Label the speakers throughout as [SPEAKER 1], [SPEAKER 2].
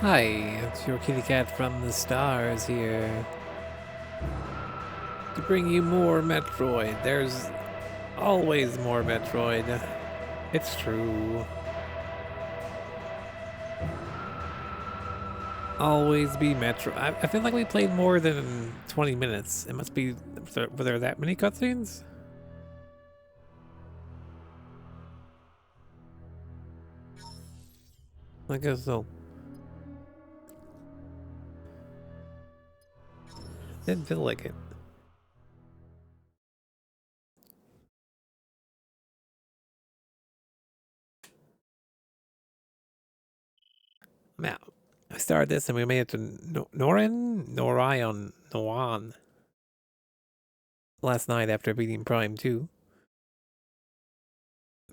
[SPEAKER 1] Hi, it's your kitty cat from the stars here. To bring you more Metroid. There's always more Metroid. It's true. Always be Metro. I feel like we played more than 20 minutes. It must be. Were there that many cutscenes? I guess so. Didn't feel like it. Now, I started this and we made it to Norion last night after beating Prime 2.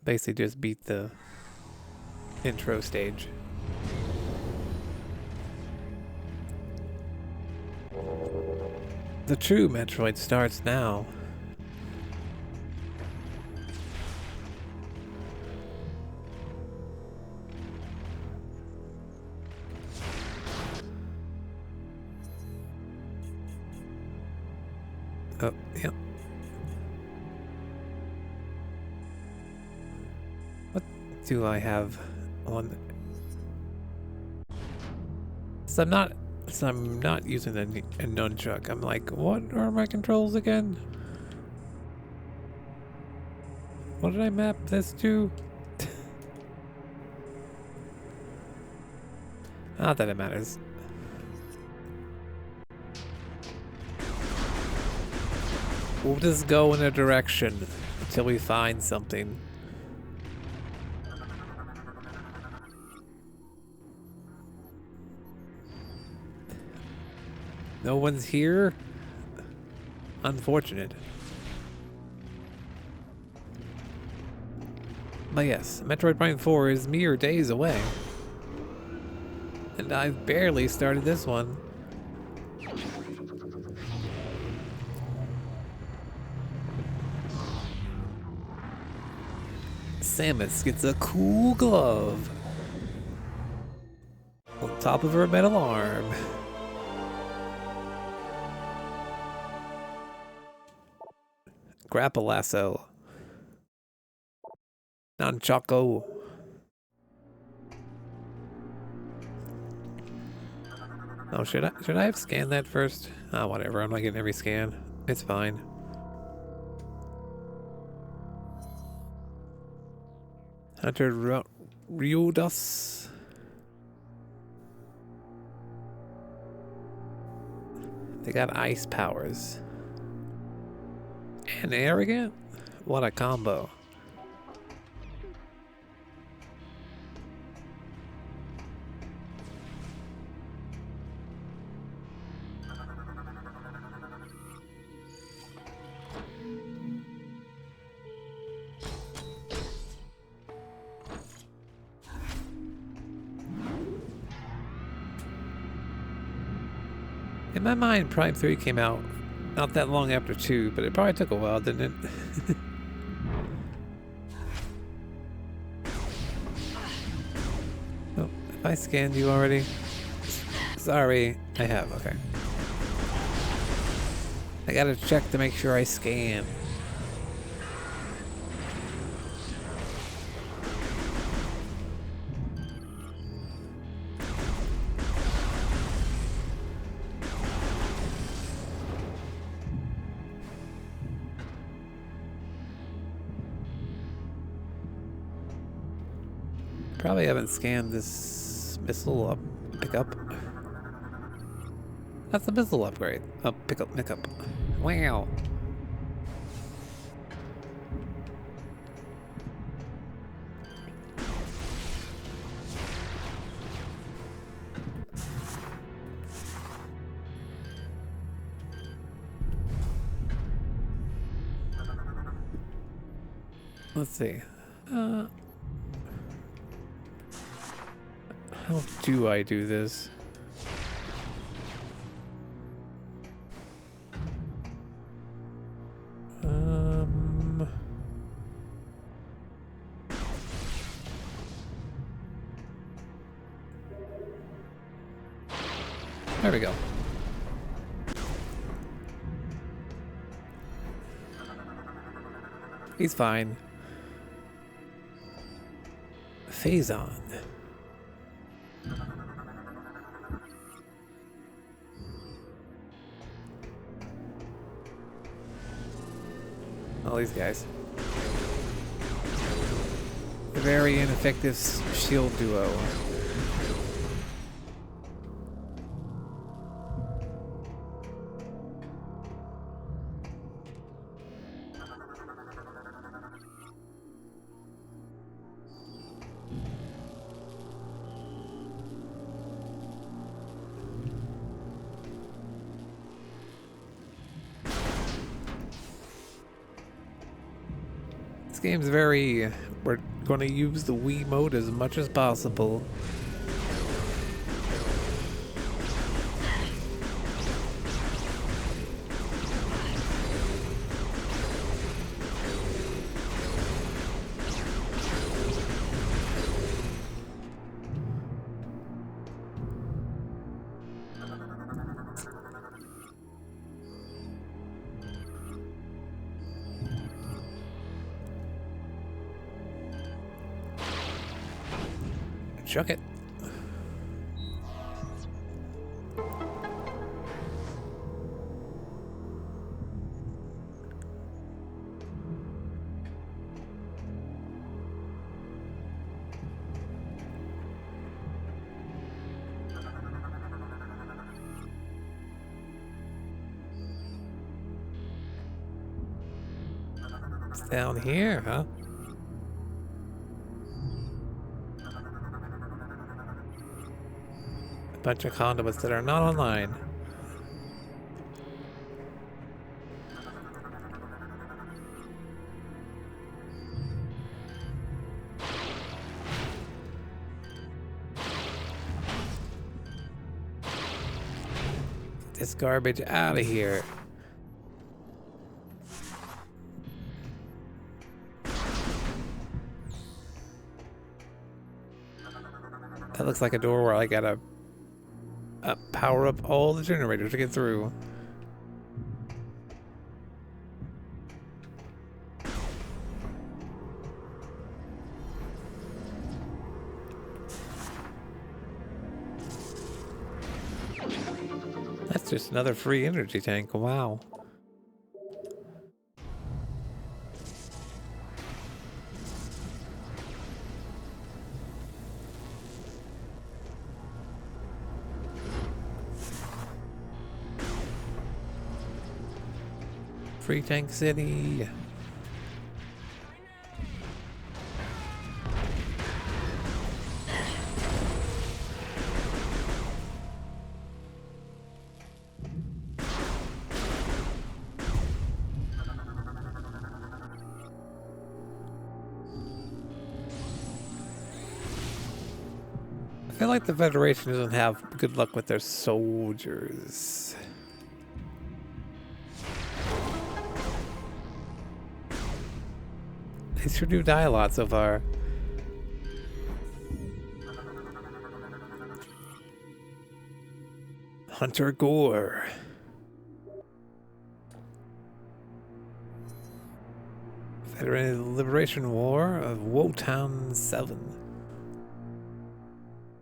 [SPEAKER 1] Basically just beat the intro stage. The true Metroid starts now. Oh, yep. What do I have on? So I'm not using a nunchuck. I'm like, what are my controls again? What did I map this to? Not that it matters. We'll just go in a direction until we find something. No one's here? Unfortunate. But yes, Metroid Prime 4 is mere days away. And I've barely started this one. Samus gets a cool glove on top of her metal arm. Grapple lasso. Nunchaku. Oh, should I have scanned that first? Oh, whatever. I'm not getting every scan. It's fine. Hunter Ryudas. They got ice powers. And arrogant? What a combo. In my mind, Prime 3 came out not that long after 2, but it probably took a while, didn't it? Oh, have I scanned you already? Sorry, I have, okay. I gotta check to make sure I scan. Probably haven't scanned this missile pickup. That's a missile upgrade. Oh, pickup. Wow. Let's see. How do I do this? There we go. He's fine. Phazon. All these guys. A very ineffective shield duo. This game's very... We're going to use the Wii mode as much as possible. Chuck it. It's down here, huh? Bunch of conduits that are not online. Get this garbage out of here. That looks like a door where I gotta power up all the generators to get through. That's just another free energy tank. Wow. Free Tank City. I feel like the Federation doesn't have good luck with their soldiers. They sure do die a lot so far. Hunter Gore. Federated Liberation War of Wotown 7.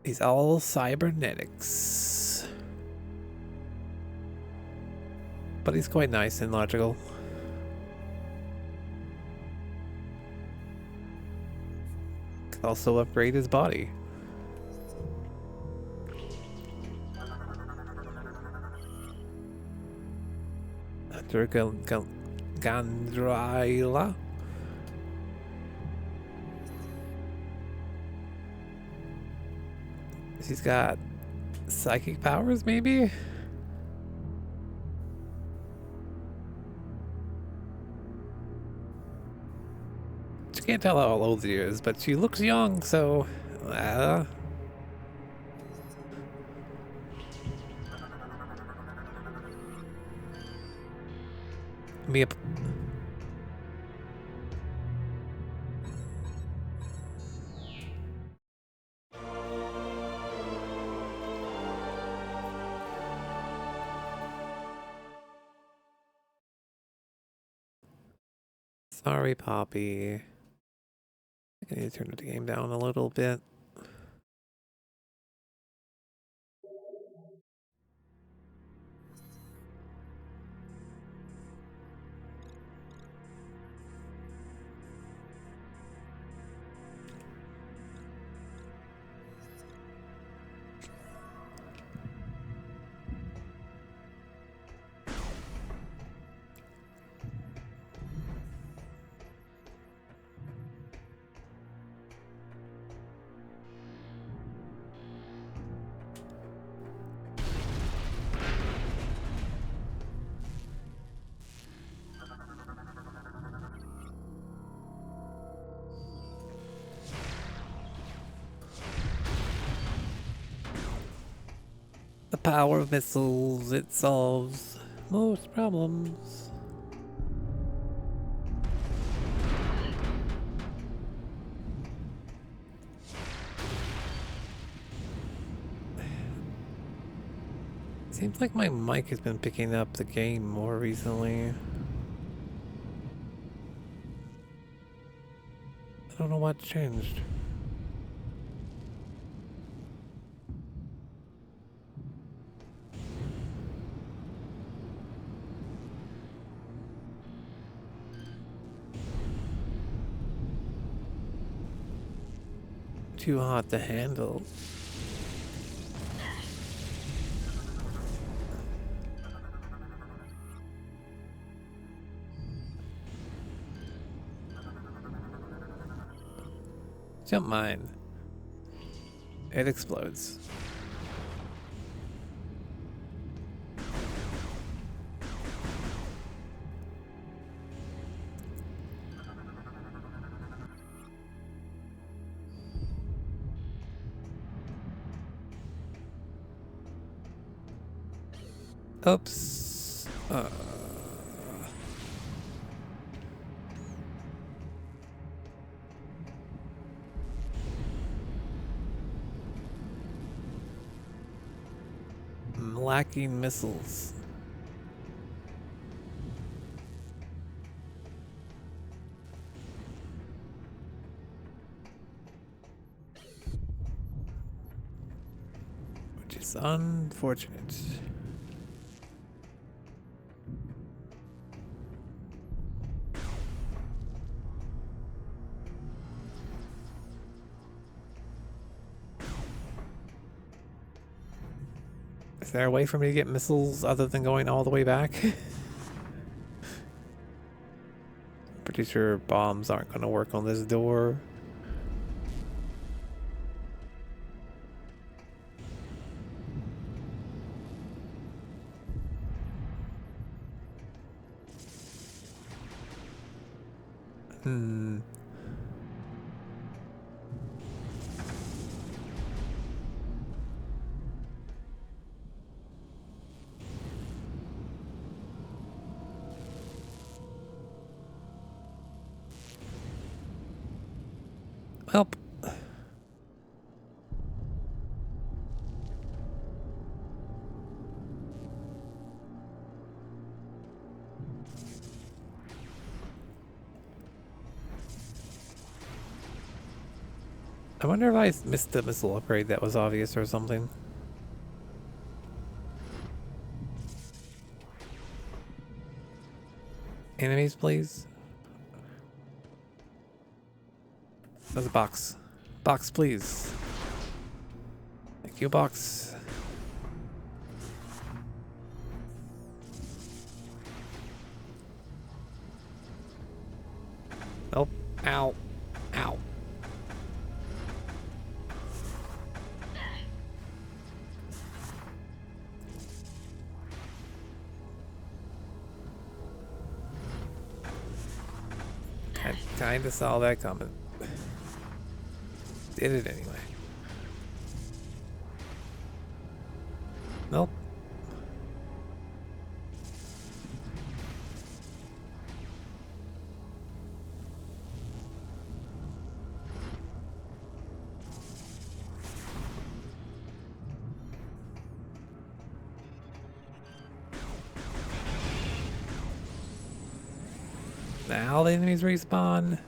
[SPEAKER 1] He's all cybernetics. But he's quite nice and logical. Could also upgrade his body. Hunter Gandraila. He's got psychic powers, maybe? She can't tell how old she is, but she looks young, so... Me up. Sorry, Poppy. I need to turn the game down a little bit. The power of missiles, it solves most problems. Seems like my mic has been picking up the game more recently. I don't know what changed. Too hot to handle. Jump mine. It explodes. Oops. I'm lacking missiles. Which is unfortunate. Is there a way for me to get missiles other than going all the way back? Pretty sure bombs aren't going to work on this door. Help. I wonder if I missed the missile upgrade that was obvious or something. Enemies, please. There's a box. Box, please. Thank you, box. Nope. Ow. Ow. I kinda saw that coming. Did it anyway. Nope. Now the enemies respawn.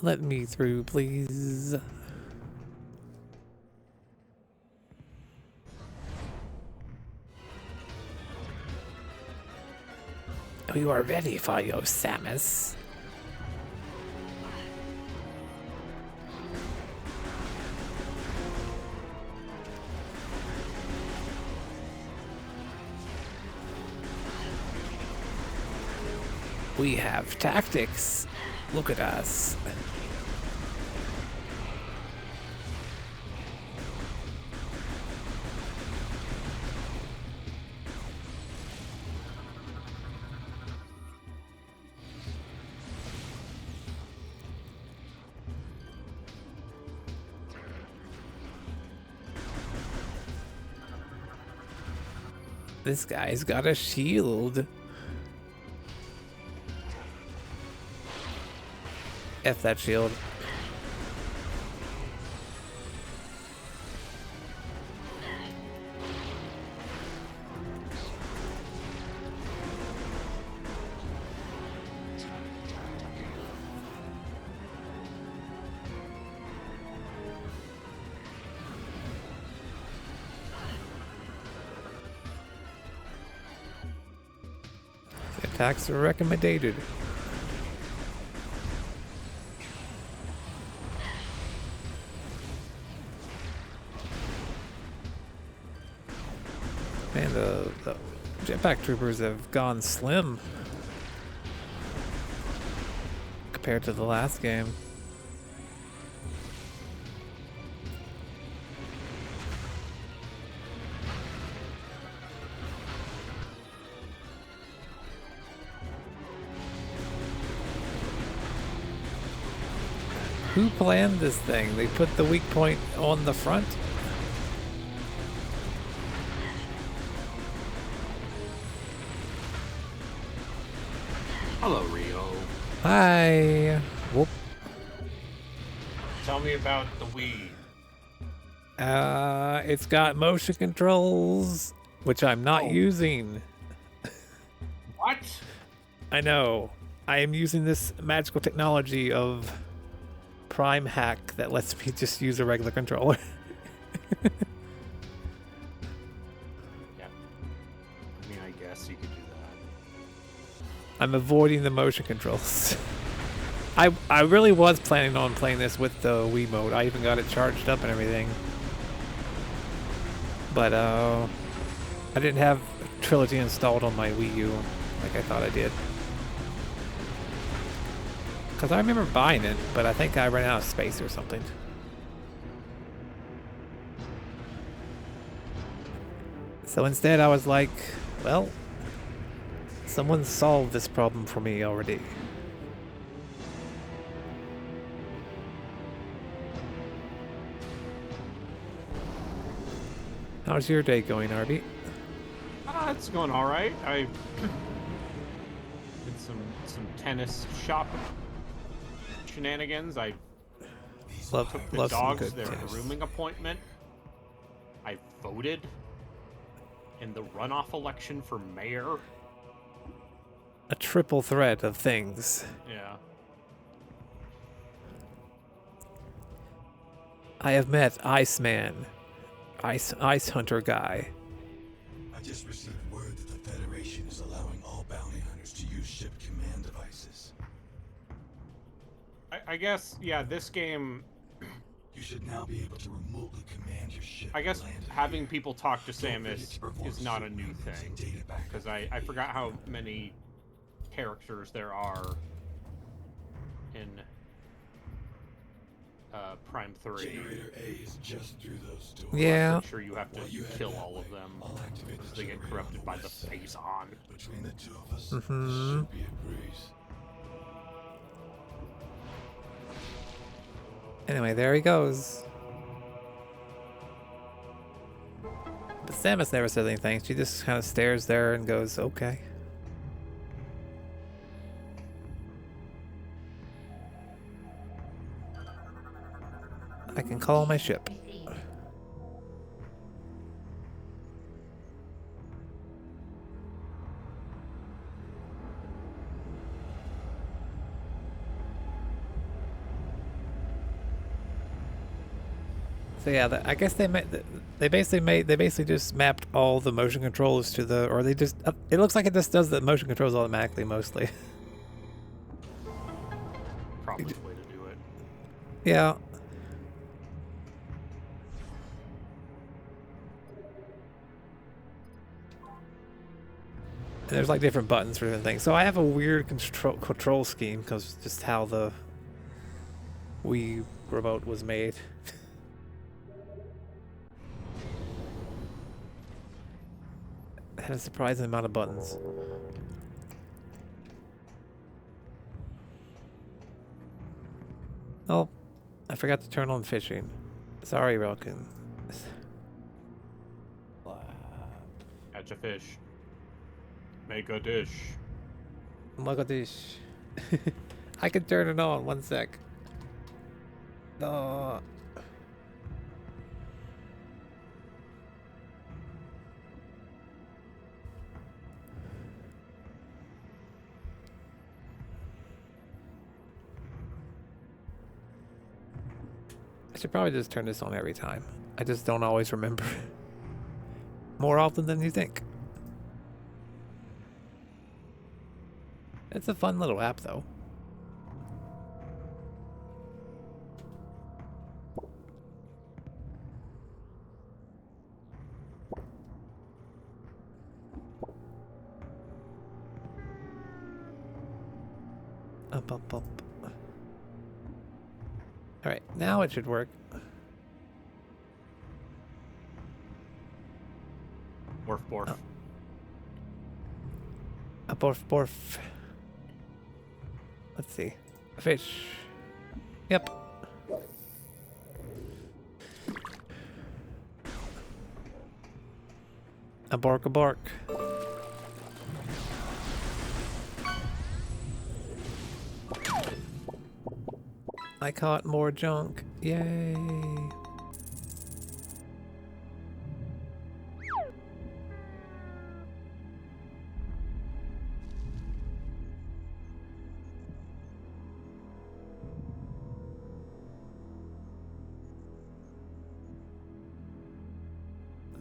[SPEAKER 1] Let me through, please. You are ready for your Samus. We have tactics. Look at us. This guy's got a shield. F that shield. Attacks are recommended. Man, the jetpack troopers have gone slim compared to the last game. Who planned this thing? They put the weak point on the front?
[SPEAKER 2] Hello, Rio.
[SPEAKER 1] Hi. Whoop.
[SPEAKER 2] Tell me about the Wii.
[SPEAKER 1] It's got motion controls, which I'm not using.
[SPEAKER 2] What?
[SPEAKER 1] I know. I am using this magical technology of Prime hack that lets me just use a regular controller.
[SPEAKER 2] Yeah. I mean, I guess you could do that.
[SPEAKER 1] I'm avoiding the motion controls. I really was planning on playing this with the Wii mode. I even got it charged up and everything. But I didn't have Trilogy installed on my Wii U like I thought I did. Because I remember buying it, but I think I ran out of space or something. So instead I was like, well, someone solved this problem for me already. How's your day going, Arby?
[SPEAKER 2] It's going all right. I did some tennis shop shenanigans. I took the dogs their grooming appointment. I voted in the runoff election for mayor.
[SPEAKER 1] A triple threat of things.
[SPEAKER 2] Yeah.
[SPEAKER 1] I have met Iceman. Ice Hunter guy.
[SPEAKER 3] I just received word that the Federation is allowing all bounty hunters to use ship command devices.
[SPEAKER 2] I guess, yeah, this game...
[SPEAKER 3] You should now be able to remotely command your ship.
[SPEAKER 2] I guess having people talk to Samus is not a new thing. Because I forgot how many characters there are in Prime 3.
[SPEAKER 3] Generator A is just through those doors.
[SPEAKER 1] Yeah.
[SPEAKER 2] I'm sure you have to kill all of them because they get corrupted by the phase-on.
[SPEAKER 3] Between the two of us, this should be a breeze.
[SPEAKER 1] Anyway, there he goes. Samus never says anything. She just kind of stares there and goes, okay. I can call my ship. So yeah, I guess they basically just mapped all the motion controls to the, or they just, it looks like it just does the motion controls automatically mostly.
[SPEAKER 2] Probably the way to do it.
[SPEAKER 1] Yeah. And there's like different buttons for different things. So I have a weird control scheme because just how the Wii remote was made. It had a surprising amount of buttons. Oh, I forgot to turn on fishing. Sorry, Ralkin.
[SPEAKER 2] Catch a fish. Make a dish.
[SPEAKER 1] Look at this. I can turn it on. 1 sec. No. I should probably just turn this on every time. I just don't always remember. More often than you think. It's a fun little app, though. Up, up, up. Alright, now it should work.
[SPEAKER 2] Borf, borf.
[SPEAKER 1] Oh. A borf, borf. Let's see. A fish. Yep. A bark, a bark. I caught more junk. Yay.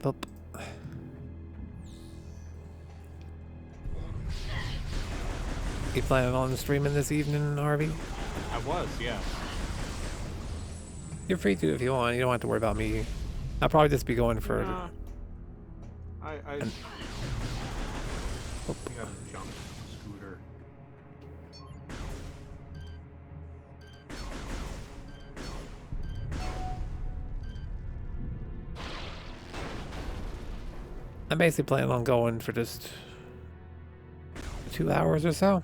[SPEAKER 1] Boop. You planning on streaming this evening, Harvey?
[SPEAKER 2] I was, yeah.
[SPEAKER 1] You're free to if you want. You don't have to worry about me. I'll probably just be going for.
[SPEAKER 2] I got a junk scooter.
[SPEAKER 1] I'm basically planning on going for just 2 hours or so.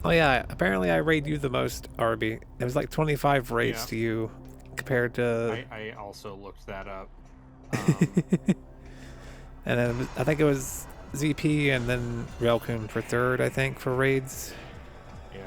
[SPEAKER 1] Oh yeah, apparently I raid you the most, Arby. It was like 25 raids to you compared to...
[SPEAKER 2] I also looked that up.
[SPEAKER 1] And then I think it was ZP and then Railcoon for third, I think, for raids.
[SPEAKER 2] Yeah.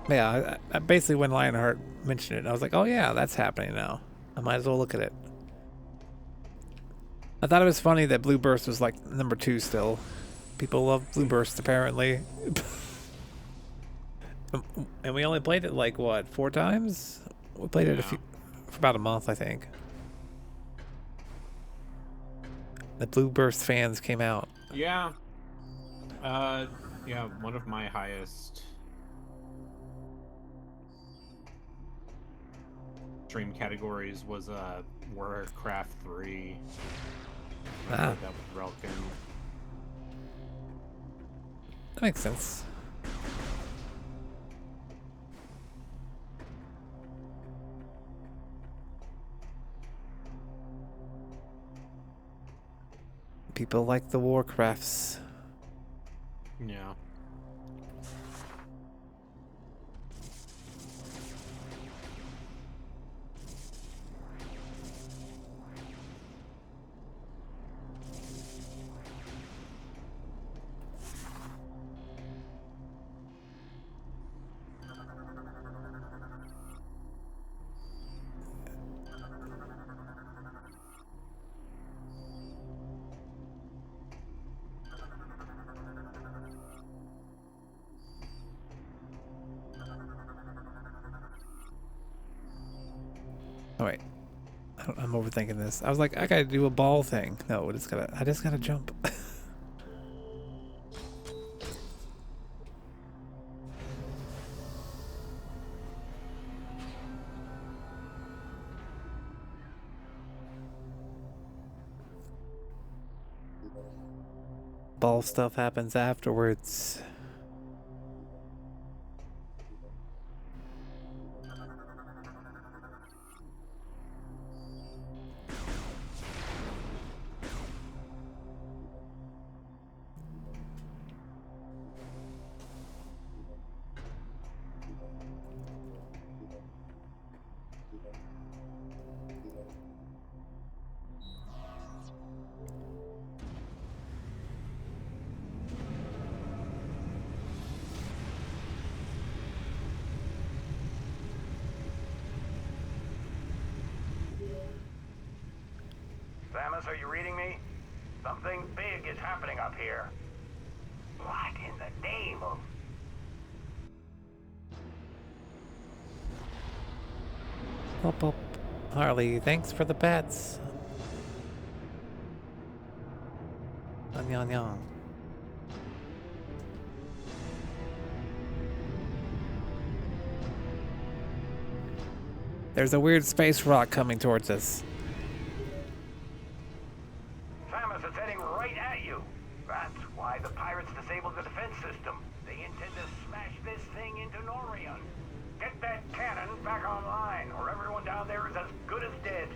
[SPEAKER 1] Yeah, I basically when Lionheart mentioned it, I was like, oh yeah, that's happening now. I might as well look at it. I thought it was funny that Blue Burst was like number 2 still. People love Blue Burst apparently. And we only played it like what, 4 times? We played it for about a month, I think. The Blue Burst fans came out.
[SPEAKER 2] Yeah. Yeah, one of my highest stream categories was Warcraft 3. I played that with Relkin.
[SPEAKER 1] That makes sense. People like the Warcrafts.
[SPEAKER 2] Yeah.
[SPEAKER 1] Oh wait, I'm overthinking this. I was like, I gotta do a ball thing. No, I just gotta jump. Ball stuff happens afterwards.
[SPEAKER 4] Samus, are you reading me? Something big is happening up here. What in the name of...
[SPEAKER 1] Pop up. Harley, thanks for the pets. Annyeong. There's a weird space rock coming towards us.
[SPEAKER 4] Samus, it's heading right at you. That's why the pirates disabled the defense system. They intend to smash this thing into Norion. Get that cannon back online, or everyone down there is as good as dead.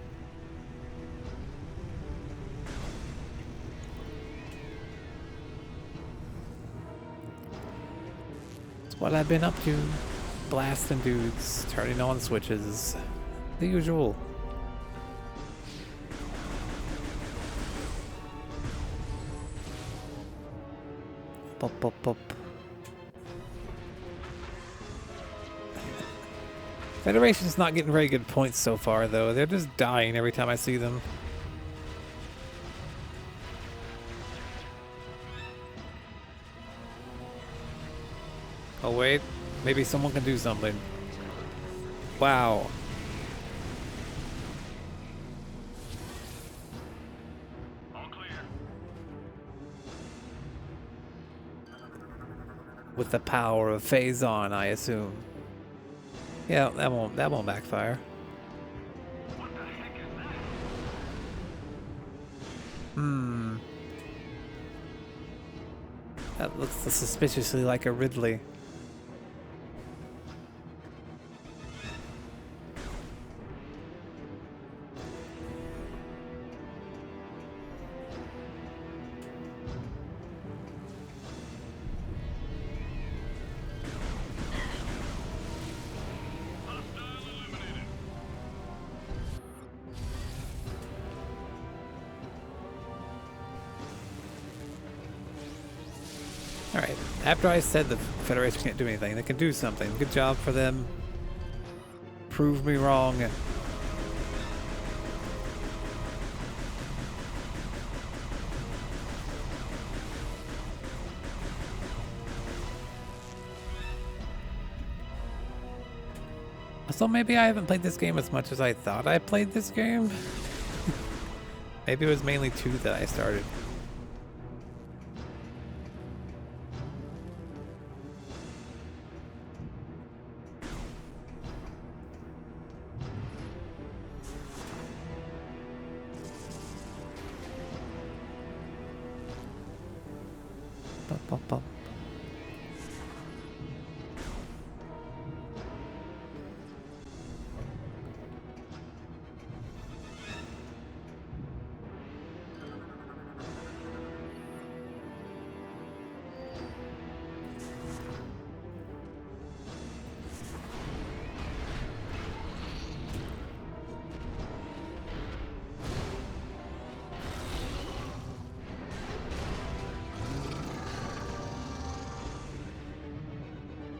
[SPEAKER 1] It's what I've been up to. Blasting dudes, turning on switches. The usual. Pop, pop, pop. Federation's not getting very good points so far, though. They're just dying every time I see them. Oh, wait. Maybe someone can do something. Wow.
[SPEAKER 4] All clear.
[SPEAKER 1] With the power of Phazon, I assume. Yeah, that won't backfire.
[SPEAKER 4] What the heck is that?
[SPEAKER 1] That looks suspiciously like a Ridley. Alright, after I said the Federation can't do anything, they can do something. Good job for them. Prove me wrong. So maybe I haven't played this game as much as I thought I played this game. Maybe it was mainly 2 that I started. Pop, pop, pop.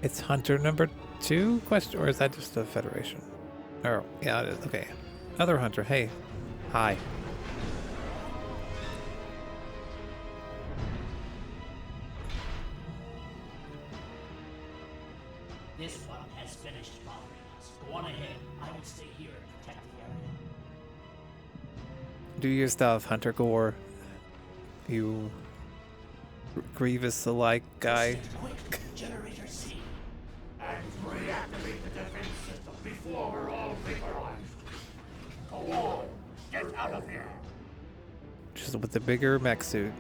[SPEAKER 1] It's Hunter number 2 question, or is that just the Federation? Oh, yeah, it is. Okay. Other Hunter, hey. Hi.
[SPEAKER 5] This one has finished bothering us. Go on ahead. I will stay here and protect the area.
[SPEAKER 1] Do your stuff, Hunter Gore. You Grievous alike guy.
[SPEAKER 5] Quick, generator C.
[SPEAKER 4] And reactivate the defense system before we're all vaporized. Go on, get out of here.
[SPEAKER 1] Just with the bigger mech suit.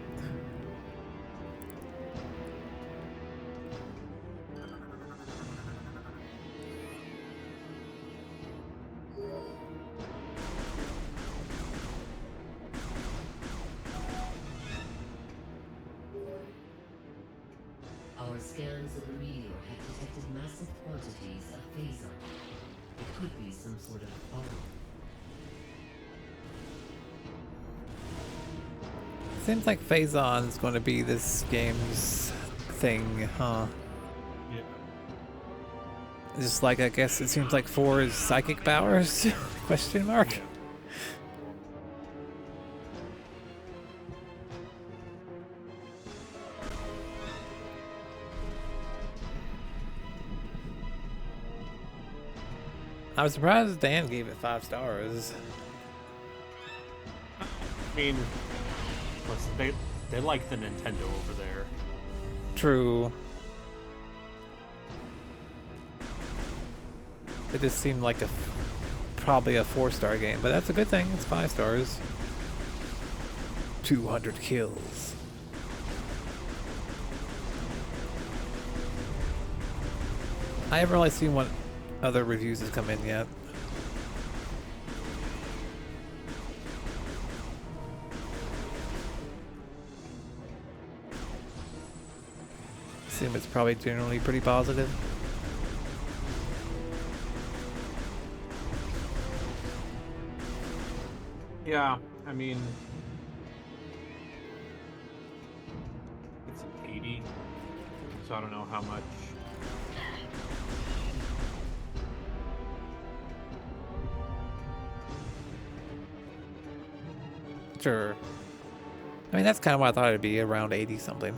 [SPEAKER 6] Our scans of the meteor have detected massive quantities of phazon. It could be some sort of bomb.
[SPEAKER 1] Seems like Phazon's going to be this game's thing, huh?
[SPEAKER 2] Yeah.
[SPEAKER 1] Just like, I guess it seems like 4 is psychic powers? Question mark. I was surprised Dan gave it 5 stars.
[SPEAKER 2] I mean, listen, they like the Nintendo over there.
[SPEAKER 1] True. It just seemed like probably a 4-star game, but that's a good thing. It's 5 stars. 200 kills. I haven't really seen what other reviews has come in yet. Assume it's probably generally pretty positive.
[SPEAKER 2] Yeah, I mean, it's an 80, so I don't know how much.
[SPEAKER 1] Sure. I mean, that's kind of what I thought it'd be, around 80 something.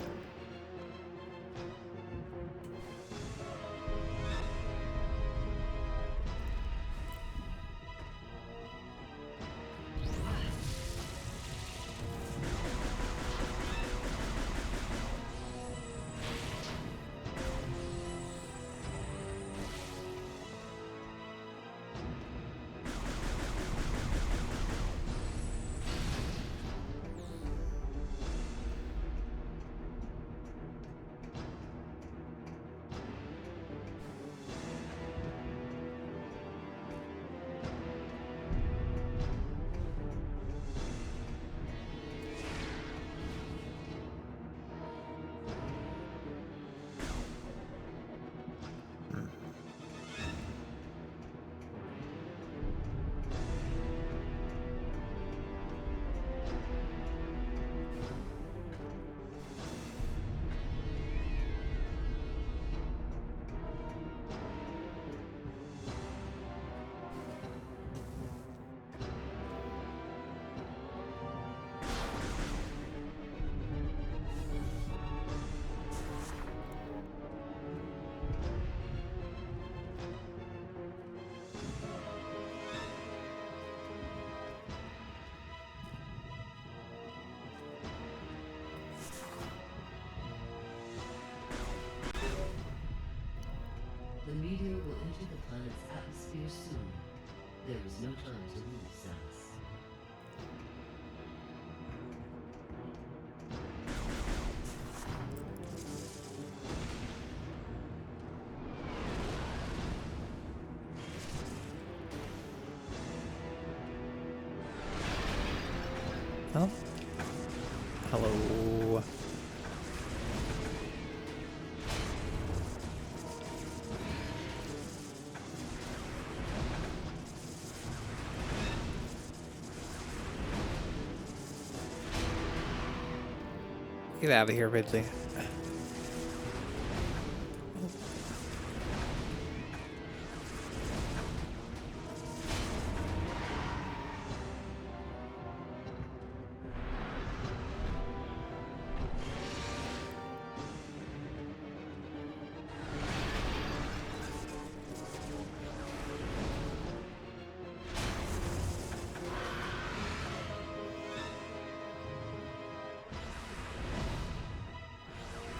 [SPEAKER 6] The meteor will enter the planet's atmosphere soon. There is no time to lose, Samus.
[SPEAKER 1] Oh. Hello. Get out of here, Ridley.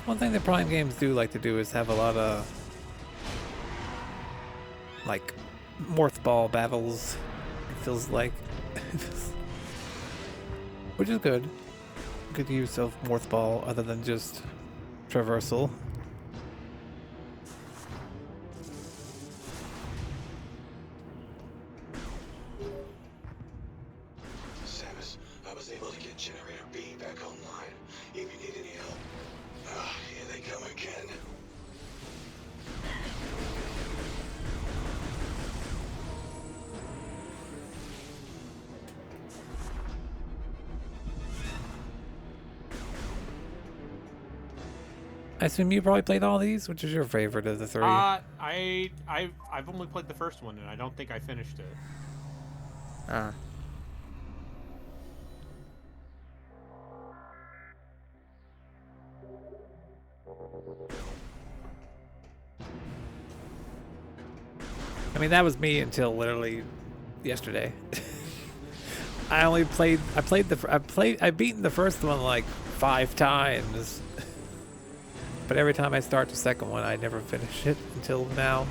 [SPEAKER 1] One thing that Prime games do like to do is have a lot of like morph ball battles. It feels like, which is good. Good use of morph ball other than just traversal.
[SPEAKER 3] Samus, I was able to get Generator B back online. If you need any help. Ah, here they come again.
[SPEAKER 1] I assume you probably played all these. Which is your favorite of the three?
[SPEAKER 2] I've only played the first one, and I don't think I finished it.
[SPEAKER 1] Ah. I mean, that was me until literally yesterday. I beaten the first one like 5 times. But every time I start the second one, I never finish it until now.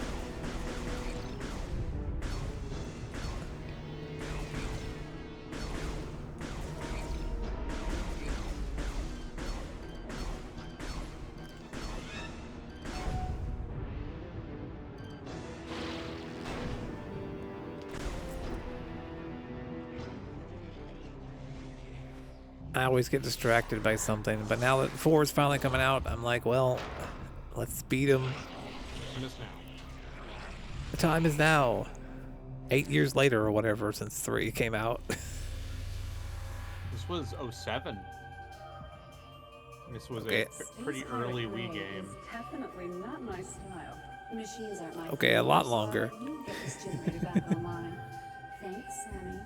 [SPEAKER 1] I always get distracted by something, but now that 4 is finally coming out, I'm like, well, let's beat him.
[SPEAKER 2] Just now.
[SPEAKER 1] The time is now. 8 years later or whatever since 3 came out.
[SPEAKER 2] This was 07. This was
[SPEAKER 1] Okay.
[SPEAKER 2] a pretty early Wii game.
[SPEAKER 7] Definitely not my style. Machines aren't my
[SPEAKER 1] Okay, a lot
[SPEAKER 7] thing,
[SPEAKER 1] longer.
[SPEAKER 7] so you get this generator back online. Thanks, Sammy.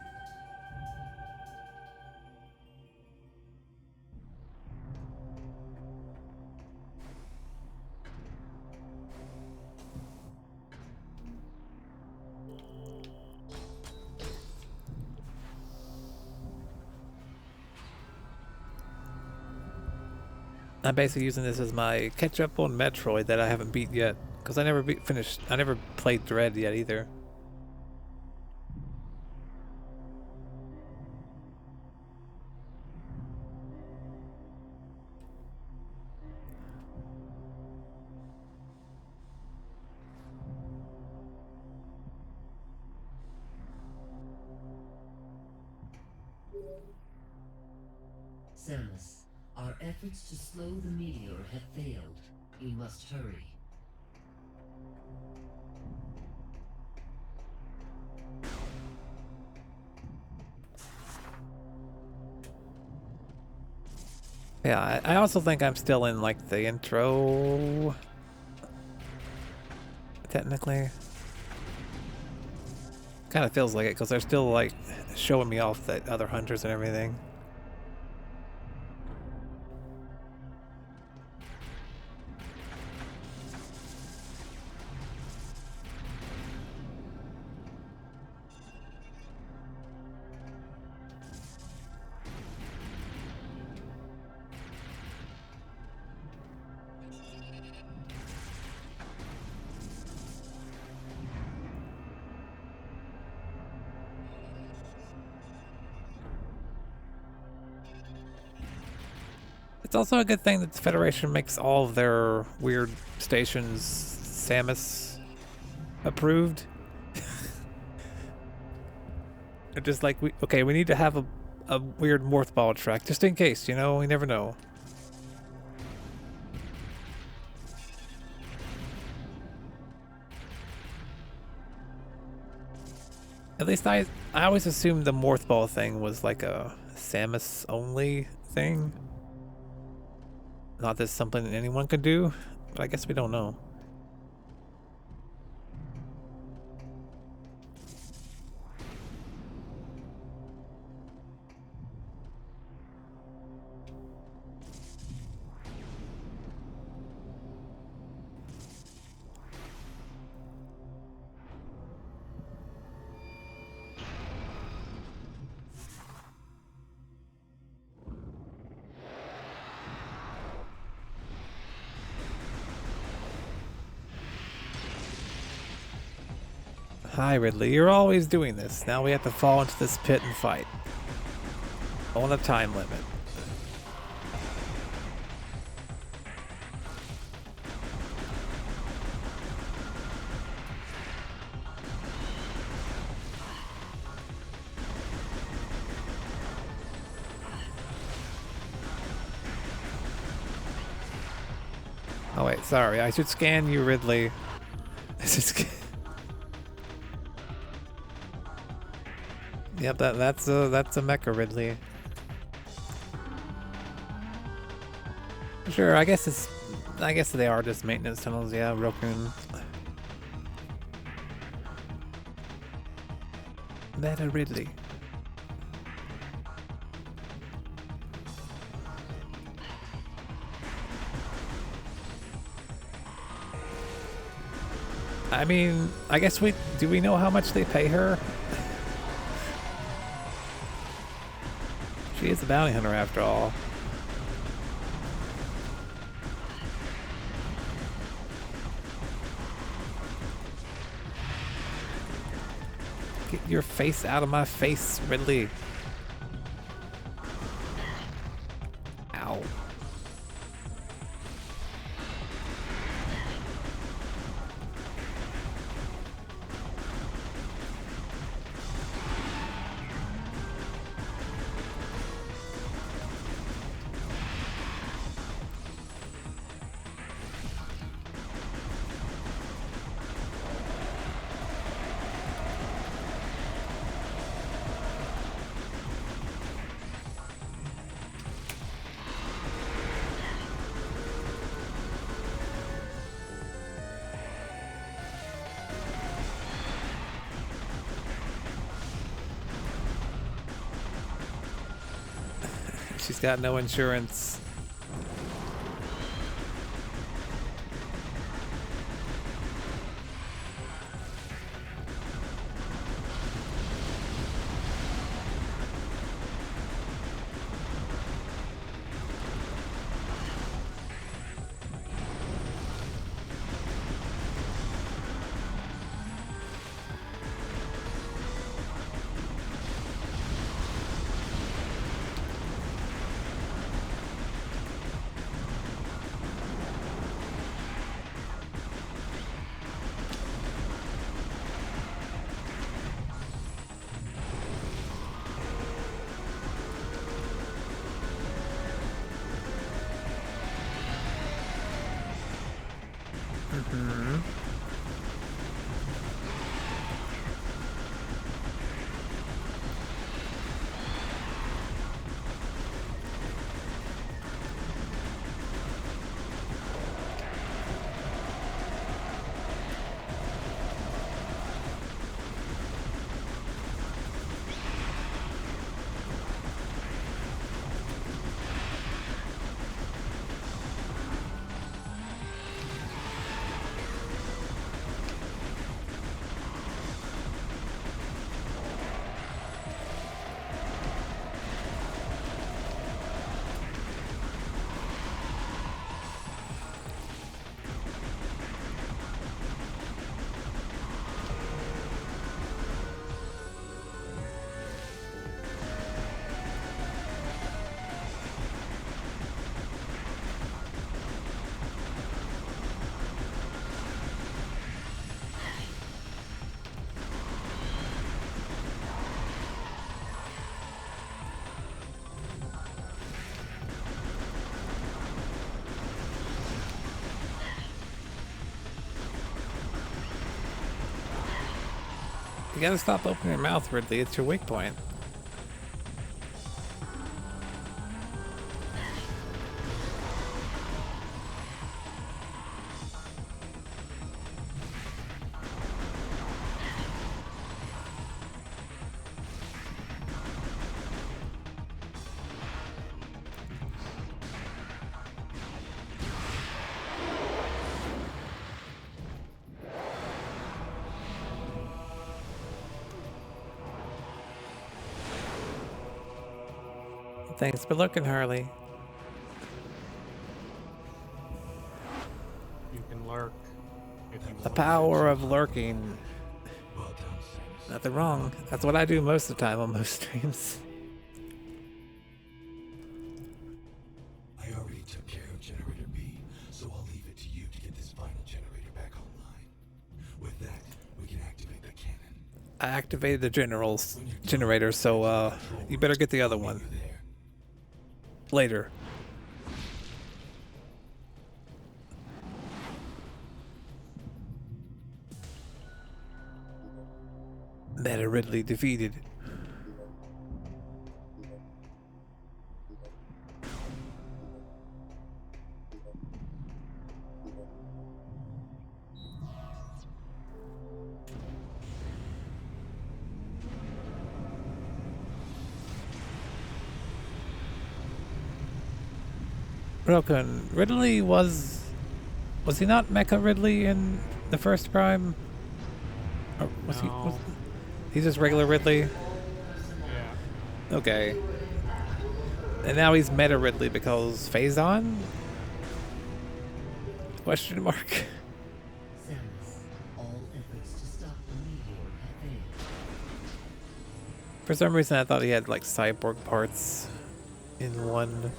[SPEAKER 1] I'm basically using this as my catch up on Metroid that I haven't beat yet, because I never I never played Dread yet either.
[SPEAKER 6] Samus, our efforts to slow the meteor have failed. You must hurry.
[SPEAKER 1] Yeah, I also think I'm still in like the intro. Technically. Kind of feels like it because they're still like showing me off the other hunters and everything. It's also a good thing that the Federation makes all of their weird stations Samus approved. They're just like, we need to have a weird morph ball track just in case, you know, we never know. At least I always assumed the morph ball thing was like a Samus only thing. Not that it's something that anyone could do, but I guess we don't know. Hi Ridley, you're always doing this. Now we have to fall into this pit and fight. On a time limit. Oh wait, sorry. I should scan you, Ridley. I should scan. Yep, that's a mecha, Ridley. Sure, I guess they are just maintenance tunnels. Yeah, Rokun. Meta Ridley. I mean, I guess do we know how much they pay her? She is a bounty hunter after all. Get your face out of my face, Ridley. Ow. She's got no insurance. You gotta stop opening your mouth, Ridley. It's your weak point. Thanks for looking, Harley.
[SPEAKER 2] You can lurk if you
[SPEAKER 1] The
[SPEAKER 2] want.
[SPEAKER 1] power of lurking.
[SPEAKER 3] Well done, Samus.
[SPEAKER 1] Nothing wrong. That's what I do most of the time on most streams.
[SPEAKER 3] I already took care of Generator B, so I'll leave it to you to get this final generator back online. With that, we can activate the cannon.
[SPEAKER 1] I activated the generator, so you better get the other one
[SPEAKER 3] You're there.
[SPEAKER 1] later. Meta Ridley defeated. Broken. Ridley was he not Mecha Ridley in the first Prime? Or was
[SPEAKER 2] No.
[SPEAKER 1] he's just regular Ridley?
[SPEAKER 2] Yeah.
[SPEAKER 1] Okay. And now he's Meta Ridley because Phazon? Question mark.
[SPEAKER 6] Samus, all efforts to stop the meteor have failed.
[SPEAKER 1] For some reason I thought he had like cyborg parts in one.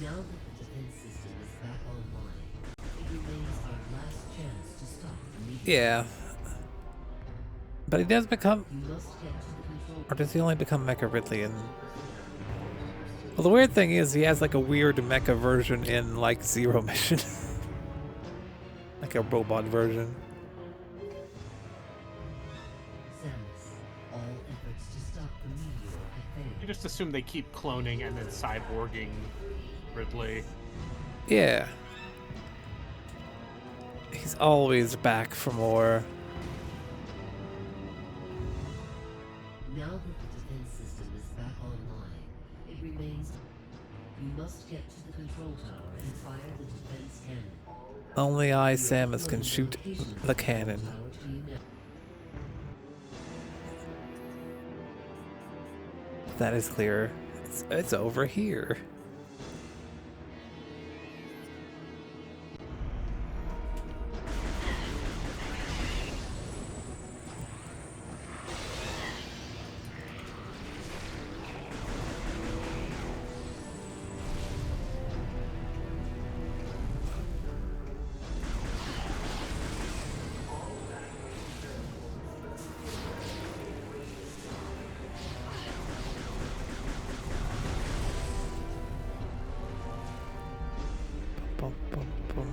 [SPEAKER 6] Now that the defense system is back online, it remains our last chance to stop the meteor.
[SPEAKER 1] Yeah. But he does become,
[SPEAKER 6] You must get to the control.
[SPEAKER 1] or does he only become Mecha Ridley in... Well, the weird thing is he has like a weird mecha version in like Zero Mission. Like a robot version.
[SPEAKER 6] Samus, all efforts to stop the meteor have failed.
[SPEAKER 2] You just assume they keep cloning and then cyborging Ridley.
[SPEAKER 1] Yeah. He's always back for more.
[SPEAKER 6] Now that the defense system is back online, it remains. You must get to the control tower and fire the defense cannon.
[SPEAKER 1] Only I, Samus, can shoot the cannon.
[SPEAKER 6] Tower to you now.
[SPEAKER 1] That is clear. It's over here. Bum, bum, bum.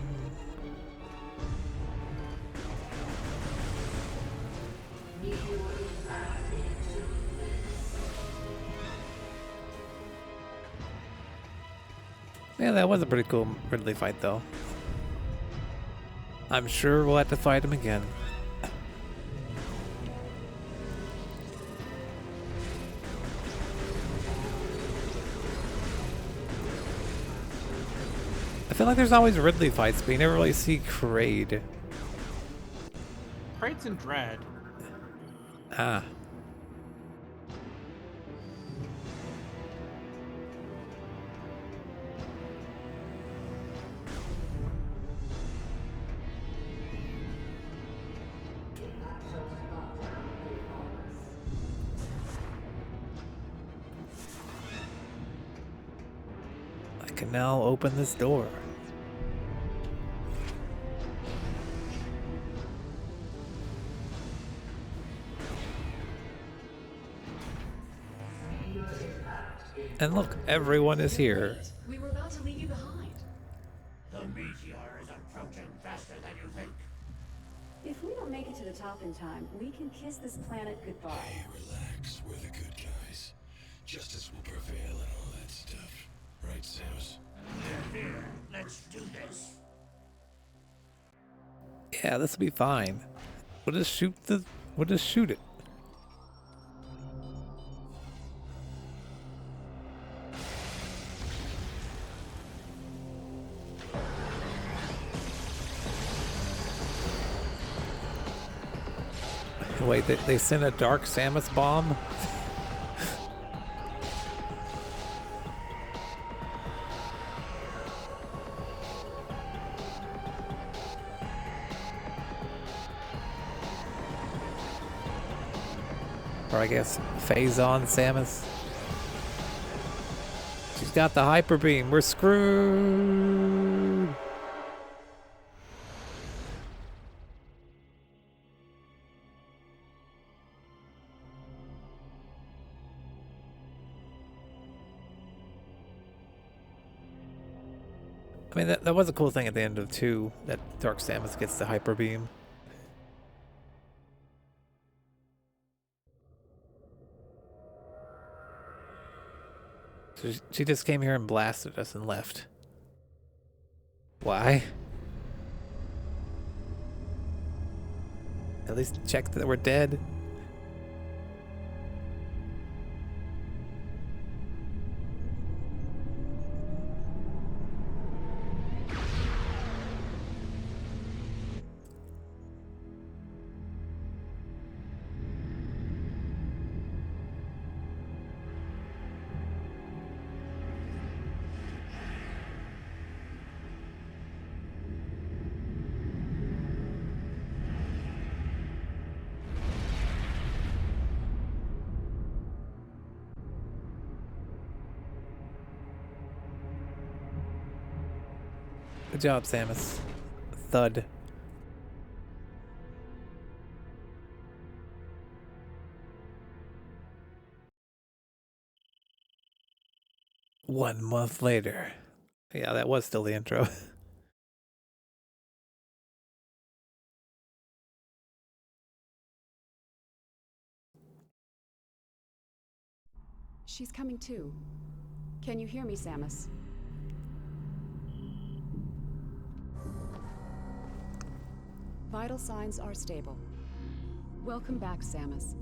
[SPEAKER 1] Yeah, that was a pretty cool Ridley fight, though. I'm sure we'll have to fight him again. I feel like there's always Ridley fights, but you never really see Kraid.
[SPEAKER 2] Kraid's in Dread.
[SPEAKER 1] Ah. I can now open this door. And look, everyone is here.
[SPEAKER 6] We were about to leave you behind.
[SPEAKER 5] The meteor is approaching faster than you think.
[SPEAKER 7] If we don't make it to the top in time, we can kiss this planet goodbye.
[SPEAKER 3] Hey, relax. We're the good guys. Justice will prevail and all that stuff. Right, Samus?
[SPEAKER 5] Here, let's do this.
[SPEAKER 1] Yeah, this will be fine. We'll just shoot it. Wait, they sent a Dark Samus bomb? Or I guess Phazon Samus. She's got the hyper beam. We're screwed. I mean, that was a cool thing at the end of 2, that Dark Samus gets the hyper beam. So she just came here and blasted us and left. Why? At least check that we're dead. Good job, Samus. Thud. One month later. Yeah, that was still the intro.
[SPEAKER 7] She's coming too. Can you hear me, Samus? Vital signs are stable. Welcome back, Samus.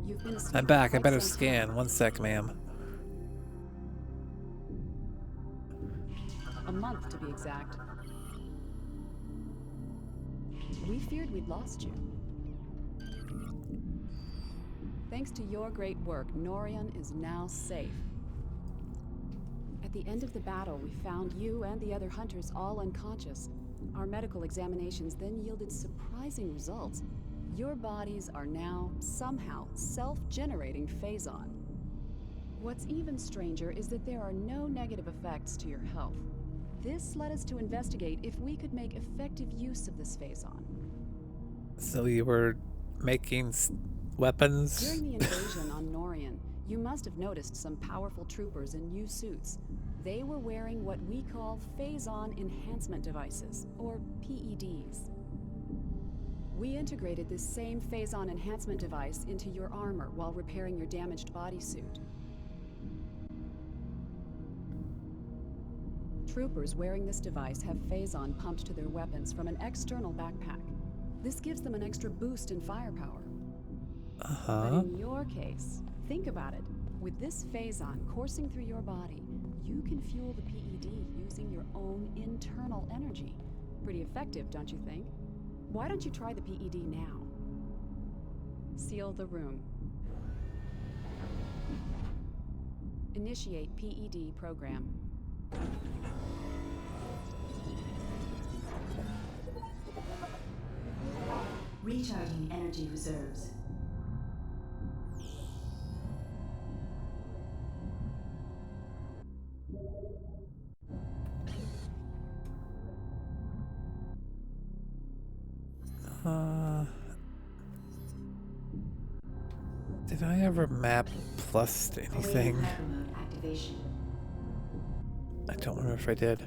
[SPEAKER 7] You've been asleep
[SPEAKER 1] I'm back.
[SPEAKER 7] for
[SPEAKER 1] I
[SPEAKER 7] quite
[SPEAKER 1] better
[SPEAKER 7] some
[SPEAKER 1] scan.
[SPEAKER 7] time.
[SPEAKER 1] 1 sec, ma'am.
[SPEAKER 7] A month, to be exact. We feared we'd lost you. Thanks to your great work, Norion is now safe. At the end of the battle, we found you and the other hunters all unconscious. Our medical examinations then yielded surprising results. Your bodies are now, somehow, self-generating Phazon. What's even stranger is that there are no negative effects to your health. This led us to investigate if we could make effective use of this Phazon.
[SPEAKER 1] So you were making weapons?
[SPEAKER 7] During the invasion on Norion, you must have noticed some powerful troopers in new suits. They were wearing what we call Phazon enhancement devices, or PEDs. We integrated this same Phazon enhancement device into your armor while repairing your damaged bodysuit. Troopers wearing this device have Phazon pumped to their weapons from an external backpack. This gives them an extra boost in firepower. But in your case, think about it. With this Phazon coursing through your body, you can fuel the PED using your own internal energy. Pretty effective, don't you think? Why don't you try the PED now? Seal the room. Initiate PED program.
[SPEAKER 8] Recharging energy reserves.
[SPEAKER 1] Did I ever map plus anything?
[SPEAKER 8] Awaiting hypermode activation.
[SPEAKER 1] I don't remember if I did.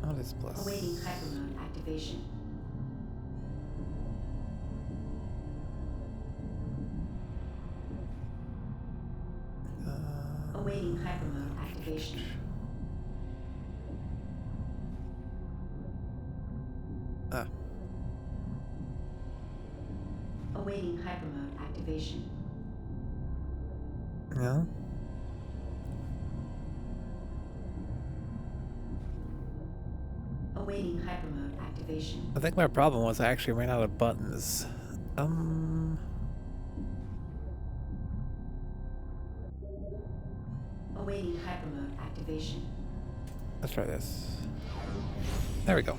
[SPEAKER 1] What is plus?
[SPEAKER 8] Awaiting hypermode activation. Awaiting hypermode activation.
[SPEAKER 1] Ah.
[SPEAKER 8] Awaiting hypermode activation.
[SPEAKER 1] No?
[SPEAKER 8] Awaiting hypermode activation.
[SPEAKER 1] I think my problem was I actually ran out of buttons.
[SPEAKER 8] Awaiting hypermode activation.
[SPEAKER 1] Let's try this. There we go.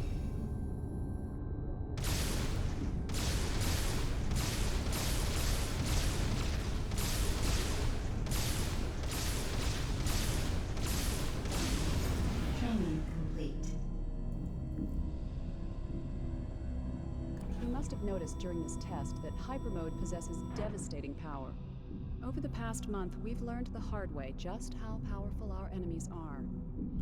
[SPEAKER 8] Training complete.
[SPEAKER 7] You must have noticed during this test that hypermode possesses devastating power. Over the past month, we've learned the hard way just how powerful our enemies are.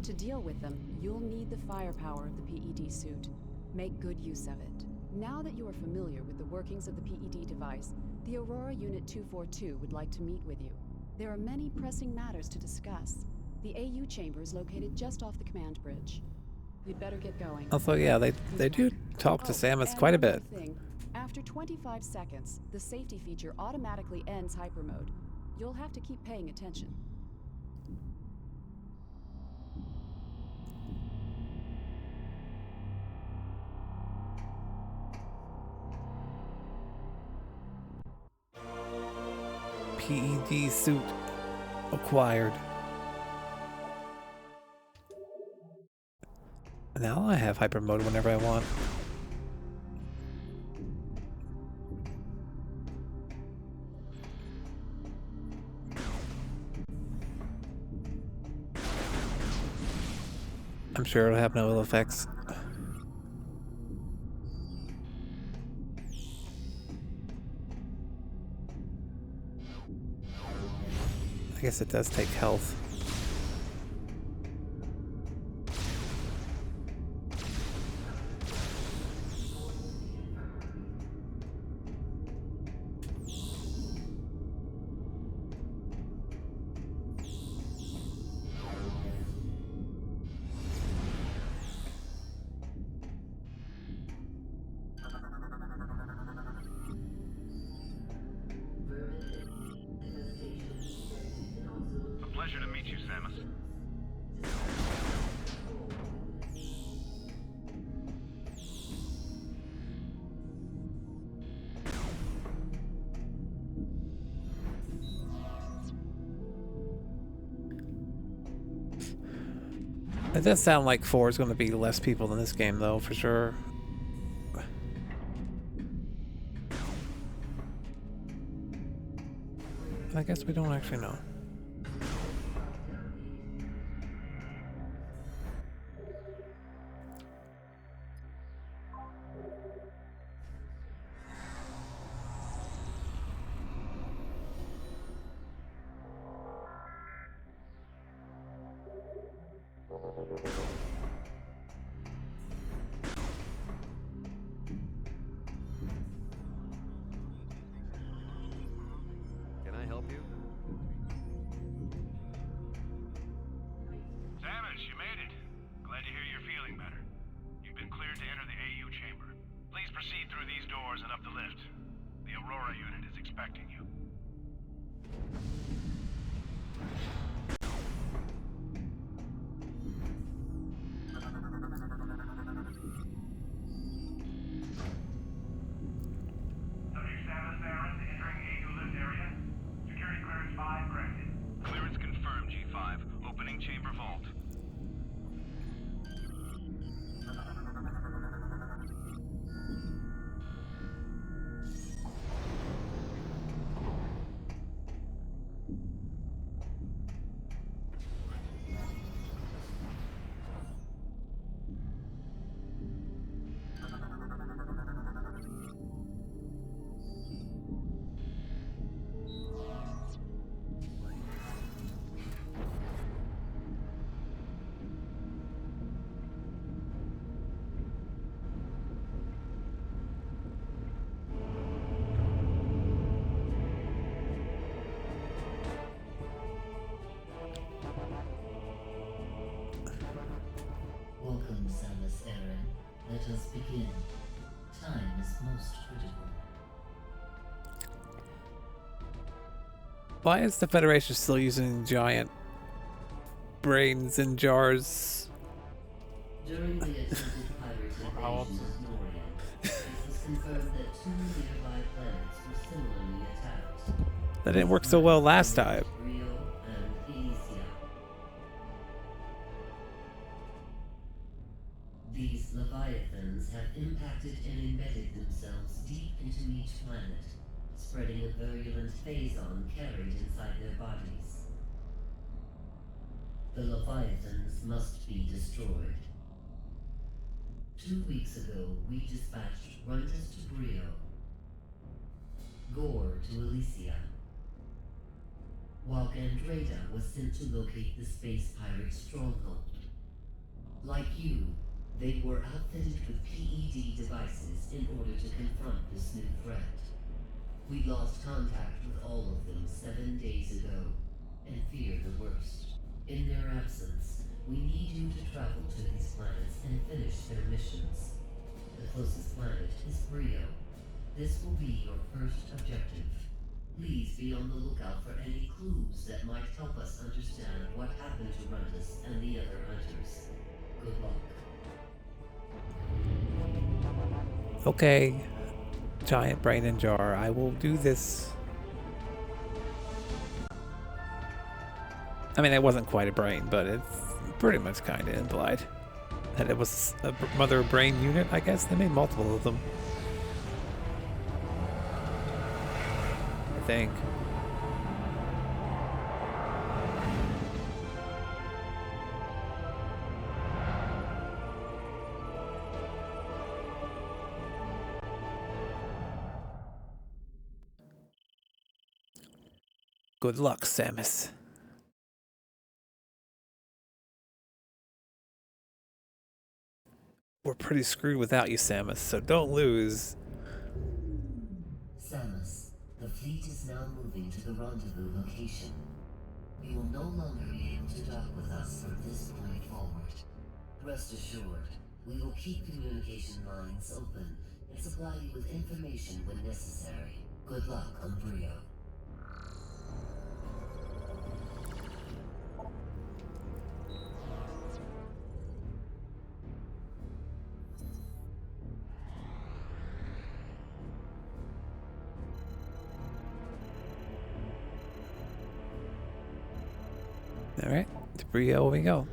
[SPEAKER 7] To deal with them, you'll need the firepower of the PED suit. Make good use of it. Now that you are familiar with the workings of the PED device, the Aurora Unit 242 would like to meet with you. There are many pressing matters to discuss. The AU chamber is located just off the command bridge. You'd better get going.
[SPEAKER 1] Also, yeah, they do talk to Samus
[SPEAKER 7] and
[SPEAKER 1] quite a
[SPEAKER 7] one
[SPEAKER 1] bit.
[SPEAKER 7] more thing. After 25 seconds, the safety feature automatically ends hypermode. You'll have to keep paying attention.
[SPEAKER 1] PED suit acquired. Now I have hyper mode whenever I want. I'm sure it'll have no ill effects. I guess it does take health.
[SPEAKER 4] Pleasure to meet you, Samus.
[SPEAKER 1] It does sound like 4 is going to be less people than this game, though, for sure. I guess we don't actually know.
[SPEAKER 9] Can I help you?
[SPEAKER 4] Samus, you made it. Glad to hear you're feeling better. You've been cleared to enter the AU chamber. Please proceed through these doors and up the lift. The Aurora unit is expecting you. Subject Samus Baron entering AU lift area. Security clearance 5 granted. Clearance confirmed, G5. Opening chamber vault.
[SPEAKER 6] us begin. Time is most critical.
[SPEAKER 1] Why is the Federation still using giant brains in jars?
[SPEAKER 6] During the attempted pirate
[SPEAKER 2] How else
[SPEAKER 6] invasion
[SPEAKER 2] is-
[SPEAKER 6] of Norian, it was confirmed that 2 nearby planets were similarly attacked.
[SPEAKER 1] That didn't work so well last time.
[SPEAKER 6] Rio and Elysia. These leviathans have impacted and embedded themselves deep into each planet, spreading a virulent phazon carried inside their bodies. The leviathans must be destroyed. 2 weeks ago, we dispatched Runtus to Brio, Gore to Elysia, while Gandreda was sent to locate the space pirate stronghold. Like you, they were outfitted with PED devices in order to confront this new threat. We lost contact with all of them 7 days ago, and fear the worst. In their absence, we need you to travel to these planets and finish their missions. The closest planet is Brio. This will be your first objective. Please be on the lookout for any clues that might help us understand what happened to Runtus and the other hunters. Good luck.
[SPEAKER 1] Okay. Giant brain in jar. I will do this. I mean, it wasn't quite a brain, but it's pretty much kind of implied that it was a mother brain unit, I guess. They made multiple of them. I think. Good luck, Samus. We're pretty screwed without you, Samus, so don't lose.
[SPEAKER 6] Samus, the fleet is now moving to the rendezvous location. You will no longer be able to dock with us from this point forward. Rest assured, we will keep communication lines open and supply you with information when necessary. Good luck on Brio.
[SPEAKER 1] All right, to Brio we go.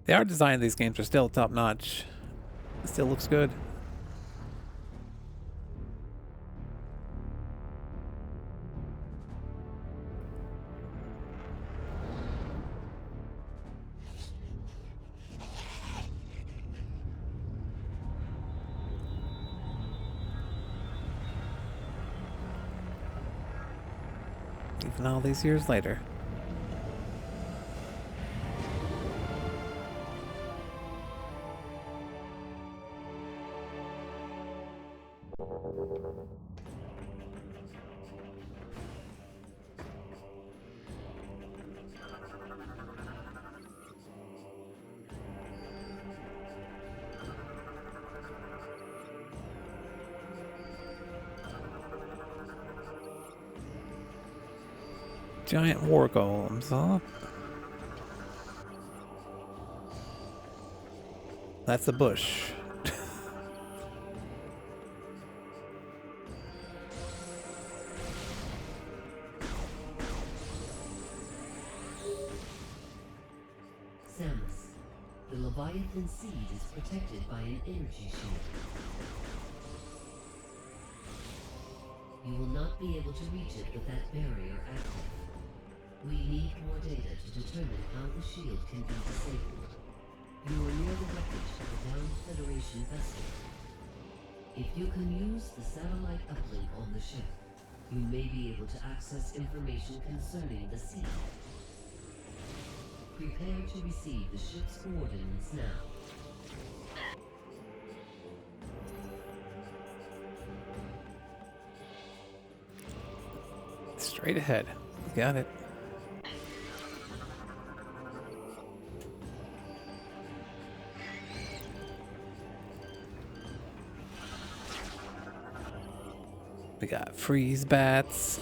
[SPEAKER 1] The art design of these games are still top notch. It still looks good. Even all these years later. Giant war golems, huh? That's a bush.
[SPEAKER 6] Samus, the Leviathan seed is protected by an energy shield. You will not be able to reach it with that barrier active. We need more data to determine how the shield can be disabled. You are near the wreckage of a downed Federation vessel. If you can use the satellite uplink on the ship, you may be able to access information concerning the sea. Prepare to receive the ship's coordinates now.
[SPEAKER 1] Straight ahead. Got it. We got freeze bats.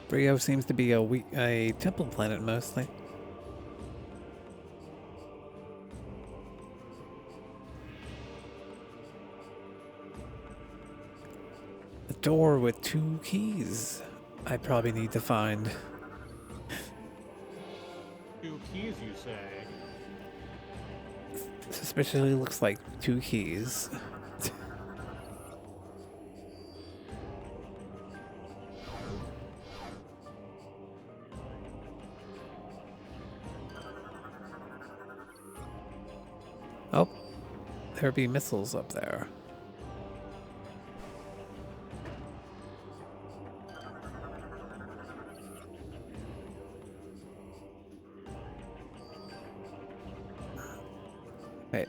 [SPEAKER 1] Brio seems to be a temple planet mostly. A door with 2 keys. I probably need to find.
[SPEAKER 2] 2 keys, you say?
[SPEAKER 1] Suspiciously looks like 2 keys. Oh, there be missiles up there. Wait.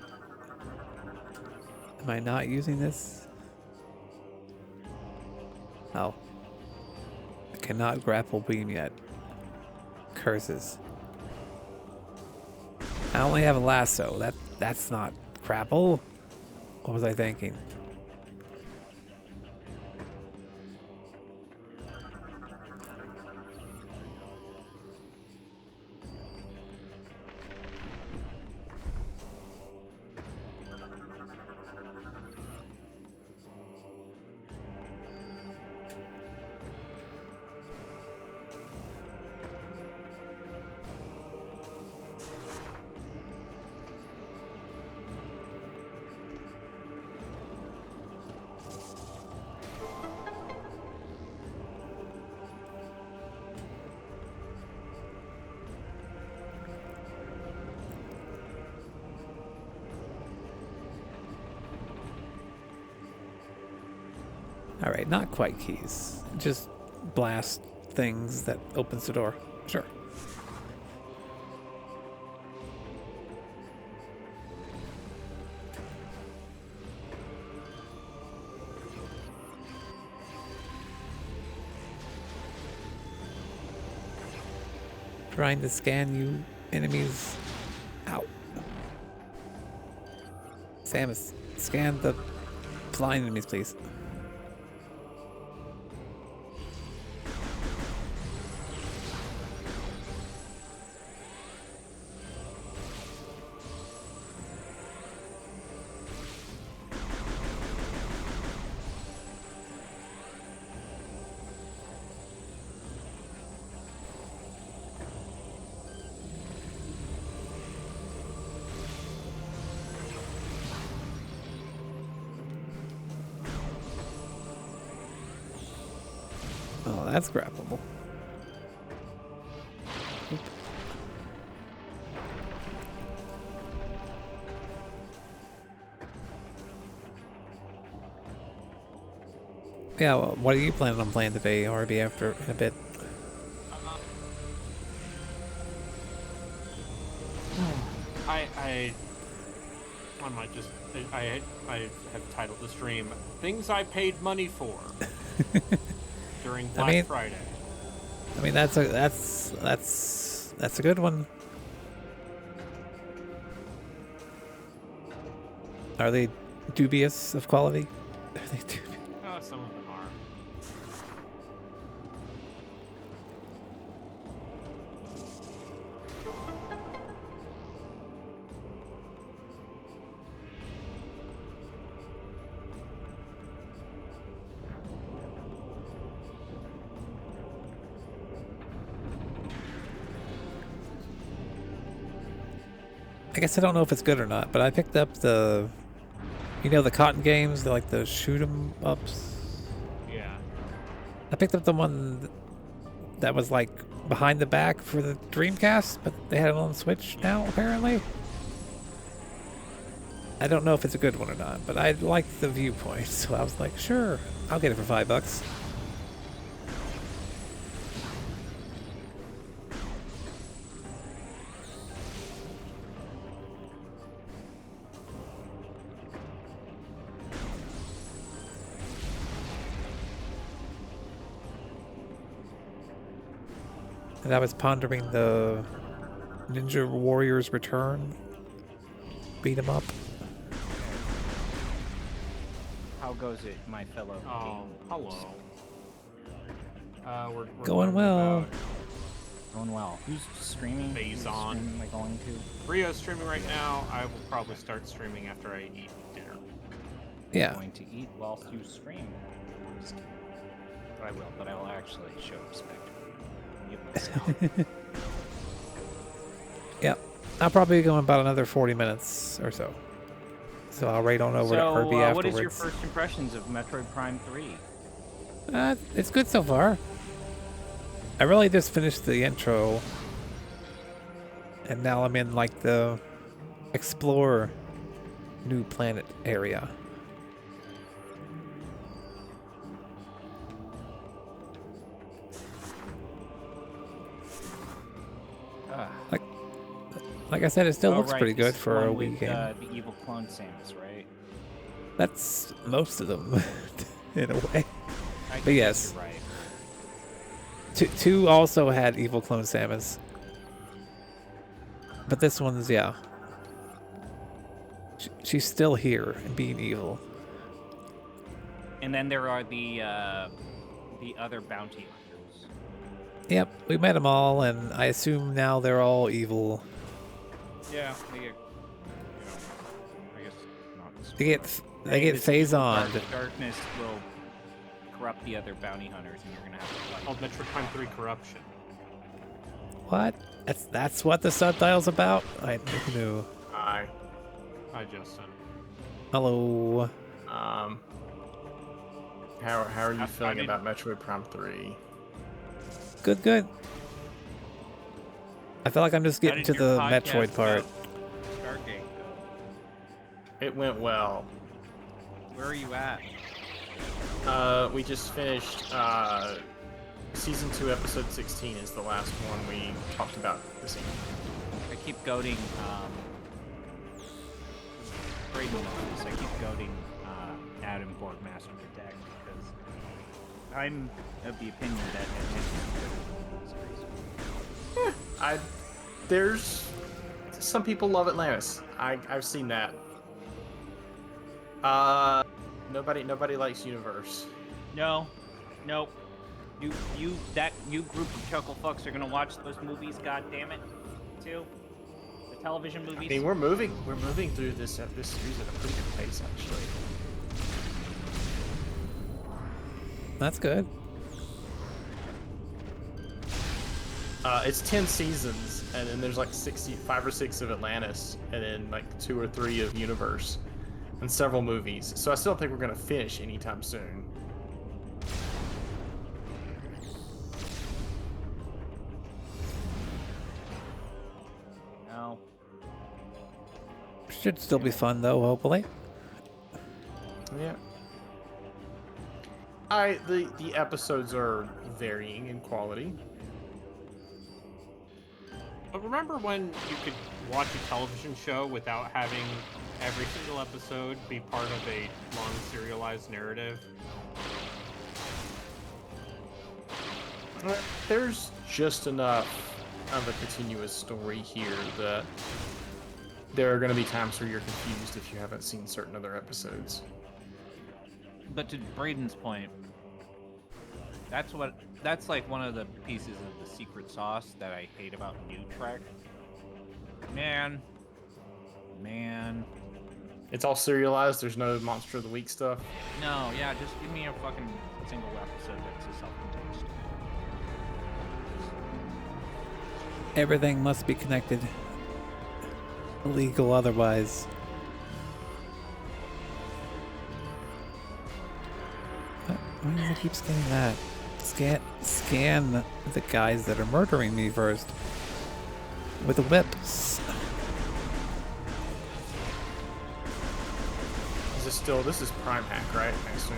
[SPEAKER 1] Am I not using this? Oh. I cannot grapple beam yet. Curses. I only have a lasso. That's not grapple. What was I thinking? Alright, not quite keys. Just blast things that opens the door. Sure. Trying to scan you enemies out. Samus, scan the flying enemies, please. Oh, that's grabbable. Oop. Yeah, well, what are you planning on playing today, or be after in a bit?
[SPEAKER 2] I might just I have titled the stream "Things I Paid Money For" during Black Friday.
[SPEAKER 1] I mean, that's a good one. Are they dubious of quality? Are they dubious?
[SPEAKER 2] Some of them are.
[SPEAKER 1] I guess I don't know if it's good or not, but I picked up the, the cotton games, like the shoot 'em ups.
[SPEAKER 2] Yeah.
[SPEAKER 1] I picked up the one that was like behind the back for the Dreamcast, but they had it on the Switch now, apparently. I don't know if it's a good one or not, but I liked the viewpoint, so I was like, sure, I'll get it for $5. And I was pondering the Ninja Warriors Return beat 'em up.
[SPEAKER 9] How goes it, my fellow?
[SPEAKER 2] Oh, hello. We're
[SPEAKER 1] Going
[SPEAKER 2] learning
[SPEAKER 1] well.
[SPEAKER 2] about
[SPEAKER 9] Going well. Who's streaming?
[SPEAKER 2] Phase
[SPEAKER 9] Who's
[SPEAKER 2] on.
[SPEAKER 9] streaming am I going to?
[SPEAKER 2] Rio's streaming right now. I will probably start streaming after I eat dinner.
[SPEAKER 1] Yeah.
[SPEAKER 9] Going to eat whilst you stream. Just kidding. But I will. But I will actually show respect. Mute myself.
[SPEAKER 1] Yep. I'll probably go in about another 40 minutes or so. So I'll raid on over to Herbie afterwards.
[SPEAKER 9] What is your first impressions of Metroid Prime 3?
[SPEAKER 1] It's good so far. I really just finished the intro. And now I'm in like the explore new planet area. Like I said, it still looks
[SPEAKER 9] right,
[SPEAKER 1] pretty good
[SPEAKER 9] this
[SPEAKER 1] for a
[SPEAKER 9] one
[SPEAKER 1] Wii
[SPEAKER 9] with,
[SPEAKER 1] game.
[SPEAKER 9] The evil clone Samus, right?
[SPEAKER 1] That's most of them, in a way.
[SPEAKER 9] I
[SPEAKER 1] But
[SPEAKER 9] think
[SPEAKER 1] yes.
[SPEAKER 9] you're right.
[SPEAKER 1] Two also had evil clone Samus. But this one's, yeah. She's still here and being evil.
[SPEAKER 9] And then there are the other bounty hunters.
[SPEAKER 1] Yep, we met them all, and I assume now they're all evil.
[SPEAKER 9] Yeah, I guess not.
[SPEAKER 1] They get phase-oned.
[SPEAKER 9] Darkness will corrupt the other bounty hunters, and you're gonna have to fight.
[SPEAKER 2] Called Metroid Prime 3 Corruption.
[SPEAKER 1] What? That's what the subtitle's about? I knew.
[SPEAKER 10] Hi.
[SPEAKER 2] Hi, Justin.
[SPEAKER 1] Hello.
[SPEAKER 10] How are you feeling about Metroid Prime 3?
[SPEAKER 1] Good. I feel like I'm just getting to the Metroid part.
[SPEAKER 9] Stargate.
[SPEAKER 10] It went well.
[SPEAKER 9] Where are you at?
[SPEAKER 10] We just finished season 2, episode 16 is the last one we talked about this evening.
[SPEAKER 9] I keep goading. Braden knows this. I keep goading Adam Borgmaster to deck because I'm of the opinion that
[SPEAKER 10] There's some people love Atlantis. I've seen that. Nobody likes Universe.
[SPEAKER 9] No. That group of chuckle fucks are gonna watch those movies. God damn it, too. The television movies.
[SPEAKER 10] I mean, we're moving through this series at a pretty good pace, actually.
[SPEAKER 1] That's good.
[SPEAKER 10] It's 10 seasons, and then there's like 5 or 6 of Atlantis, and then like 2 or 3 of Universe, and several movies. So I still don't think we're gonna finish anytime soon.
[SPEAKER 9] No.
[SPEAKER 1] Should still be fun though, hopefully.
[SPEAKER 10] Yeah. The episodes are varying in quality.
[SPEAKER 2] But remember when you could watch a television show without having every single episode be part of a long serialized narrative?
[SPEAKER 10] There's just enough of a continuous story here that there are going to be times where you're confused if you haven't seen certain other episodes.
[SPEAKER 9] But to Braden's point, that's like one of the pieces of the secret sauce that I hate about New Trek. Man.
[SPEAKER 10] It's all serialized. There's no Monster of the Week stuff.
[SPEAKER 9] No, yeah, just give me a fucking single episode that's a self-contained story.
[SPEAKER 1] Everything must be connected. Illegal otherwise. Why do I keep scanning that? Scan the guys that are murdering me first. With the whips.
[SPEAKER 10] This is Prime Hack, right? I assume.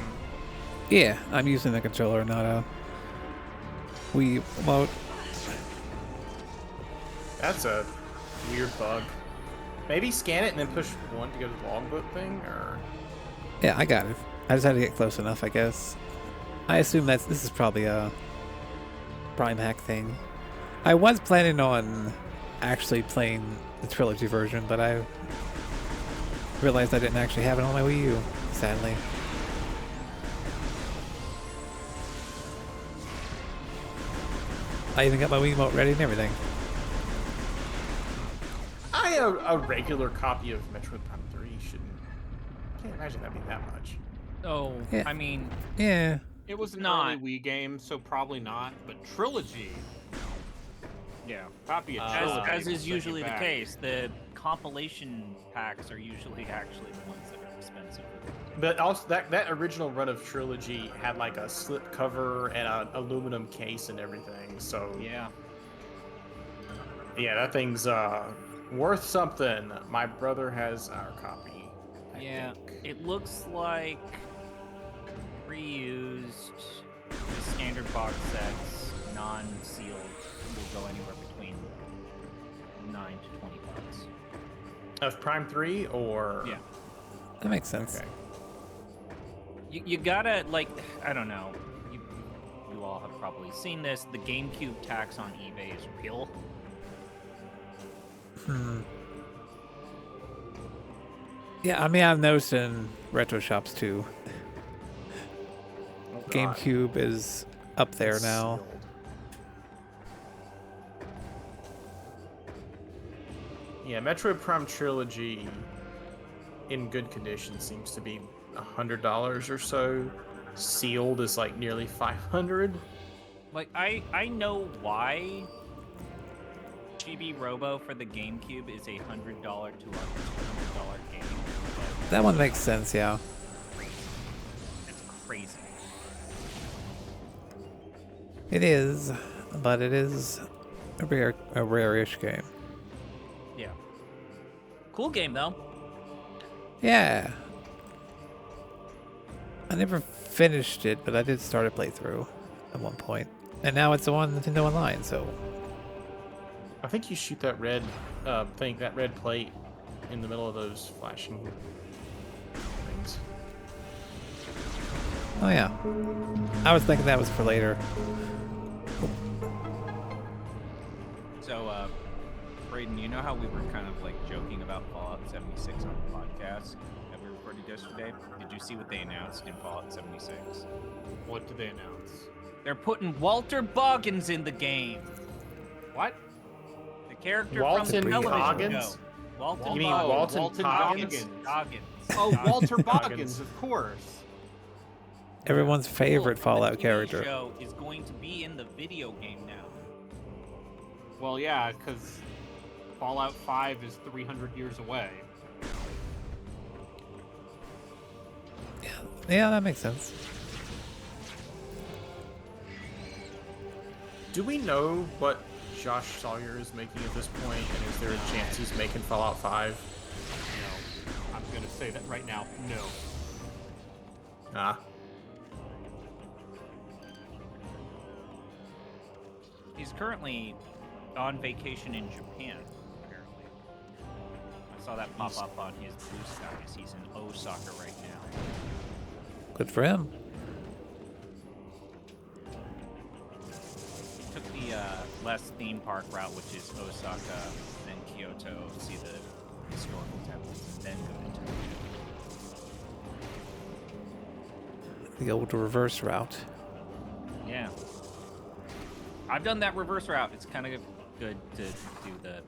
[SPEAKER 1] Yeah, I'm using the controller, not a Wii remote.
[SPEAKER 10] That's a weird bug. Maybe scan it and then push 1 to go to the logbook thing, or...
[SPEAKER 1] Yeah, I got it. I just had to get close enough, I guess. I assume this is probably a Prime Hack thing. I was planning on actually playing the trilogy version, but I realized I didn't actually have it on my Wii U, sadly. I even got my Wii remote ready and everything.
[SPEAKER 10] A regular copy of Metroid Prime 3 shouldn't... Can't imagine that'd be that much.
[SPEAKER 9] Oh,
[SPEAKER 1] Yeah.
[SPEAKER 9] I mean...
[SPEAKER 1] Yeah.
[SPEAKER 2] It was an
[SPEAKER 9] Not.
[SPEAKER 2] early Wii game, so probably not. But Trilogy,
[SPEAKER 9] Yeah.
[SPEAKER 2] copy of Trilogy.
[SPEAKER 9] As
[SPEAKER 2] will
[SPEAKER 9] is
[SPEAKER 2] set you
[SPEAKER 9] usually the
[SPEAKER 2] back.
[SPEAKER 9] case, the compilation packs are usually actually the ones that are expensive.
[SPEAKER 10] But also, that original run of Trilogy had like a slip cover and an aluminum case and everything, so...
[SPEAKER 9] Yeah.
[SPEAKER 10] Yeah, that thing's worth something. My brother has our copy. I
[SPEAKER 9] Yeah.
[SPEAKER 10] think.
[SPEAKER 9] It looks like reused. The standard box sets, non-sealed, will go anywhere between $9 to $20.
[SPEAKER 10] Of Prime 3 or...
[SPEAKER 9] Yeah.
[SPEAKER 1] That makes sense.
[SPEAKER 10] Okay.
[SPEAKER 9] You gotta, like, I don't know. You all have probably seen this. The GameCube tax on eBay is real.
[SPEAKER 1] Yeah, I mean, I've noticed in retro shops too.
[SPEAKER 10] Oh, God.
[SPEAKER 1] GameCube is up there
[SPEAKER 10] It's
[SPEAKER 1] now.
[SPEAKER 10] sealed. Yeah, Metroid Prime Trilogy in good condition seems to be $100 or so. Sealed is like nearly $500.
[SPEAKER 9] Like, I know why Chibi Robo for the GameCube is a $100 to $200 game.
[SPEAKER 1] That one makes sense, yeah.
[SPEAKER 9] It's crazy.
[SPEAKER 1] It is, but it is a rare-ish game.
[SPEAKER 9] Yeah. Cool game, though.
[SPEAKER 1] Yeah. I never finished it, but I did start a playthrough at one point. And now it's on Nintendo Online, so...
[SPEAKER 10] I think you shoot that red thing, that red plate in the middle of those flashing things.
[SPEAKER 1] Oh yeah. I was thinking that was for later.
[SPEAKER 9] So, Braden, you know how we were kind of like joking about Fallout 76 on the podcast that we recorded yesterday? Did you see what they announced in Fallout 76?
[SPEAKER 2] What did they announce?
[SPEAKER 9] They're putting Walter Boggins in the game.
[SPEAKER 2] What?
[SPEAKER 9] The character
[SPEAKER 10] Walton
[SPEAKER 9] from the television
[SPEAKER 10] Goggins?
[SPEAKER 9] show. Walton
[SPEAKER 10] You mean
[SPEAKER 9] Boggins.
[SPEAKER 10] Walton
[SPEAKER 2] Goggins?
[SPEAKER 9] Goggins.
[SPEAKER 2] Oh, Walter
[SPEAKER 10] Goggins.
[SPEAKER 2] Boggins, of course.
[SPEAKER 1] Everyone's favorite
[SPEAKER 9] From
[SPEAKER 1] Fallout
[SPEAKER 9] the TV
[SPEAKER 1] character.
[SPEAKER 9] show is going to be in the video game now.
[SPEAKER 2] Well, yeah, because Fallout 5 is 300 years away.
[SPEAKER 1] Yeah, that makes sense.
[SPEAKER 10] Do we know what Josh Sawyer is making at this point, and is there a chance he's making Fallout 5?
[SPEAKER 2] No. I'm going to say that right now. No.
[SPEAKER 10] Ah.
[SPEAKER 9] He's currently on vacation in Japan, apparently. I saw that pop up on his Blue Skies. He's in Osaka right now.
[SPEAKER 1] Good for him.
[SPEAKER 9] Took the less theme park route, which is Osaka, then Kyoto, see the historical temples and then go into the
[SPEAKER 1] The old reverse route.
[SPEAKER 9] Yeah. I've done that reverse route. It's kind of good to do the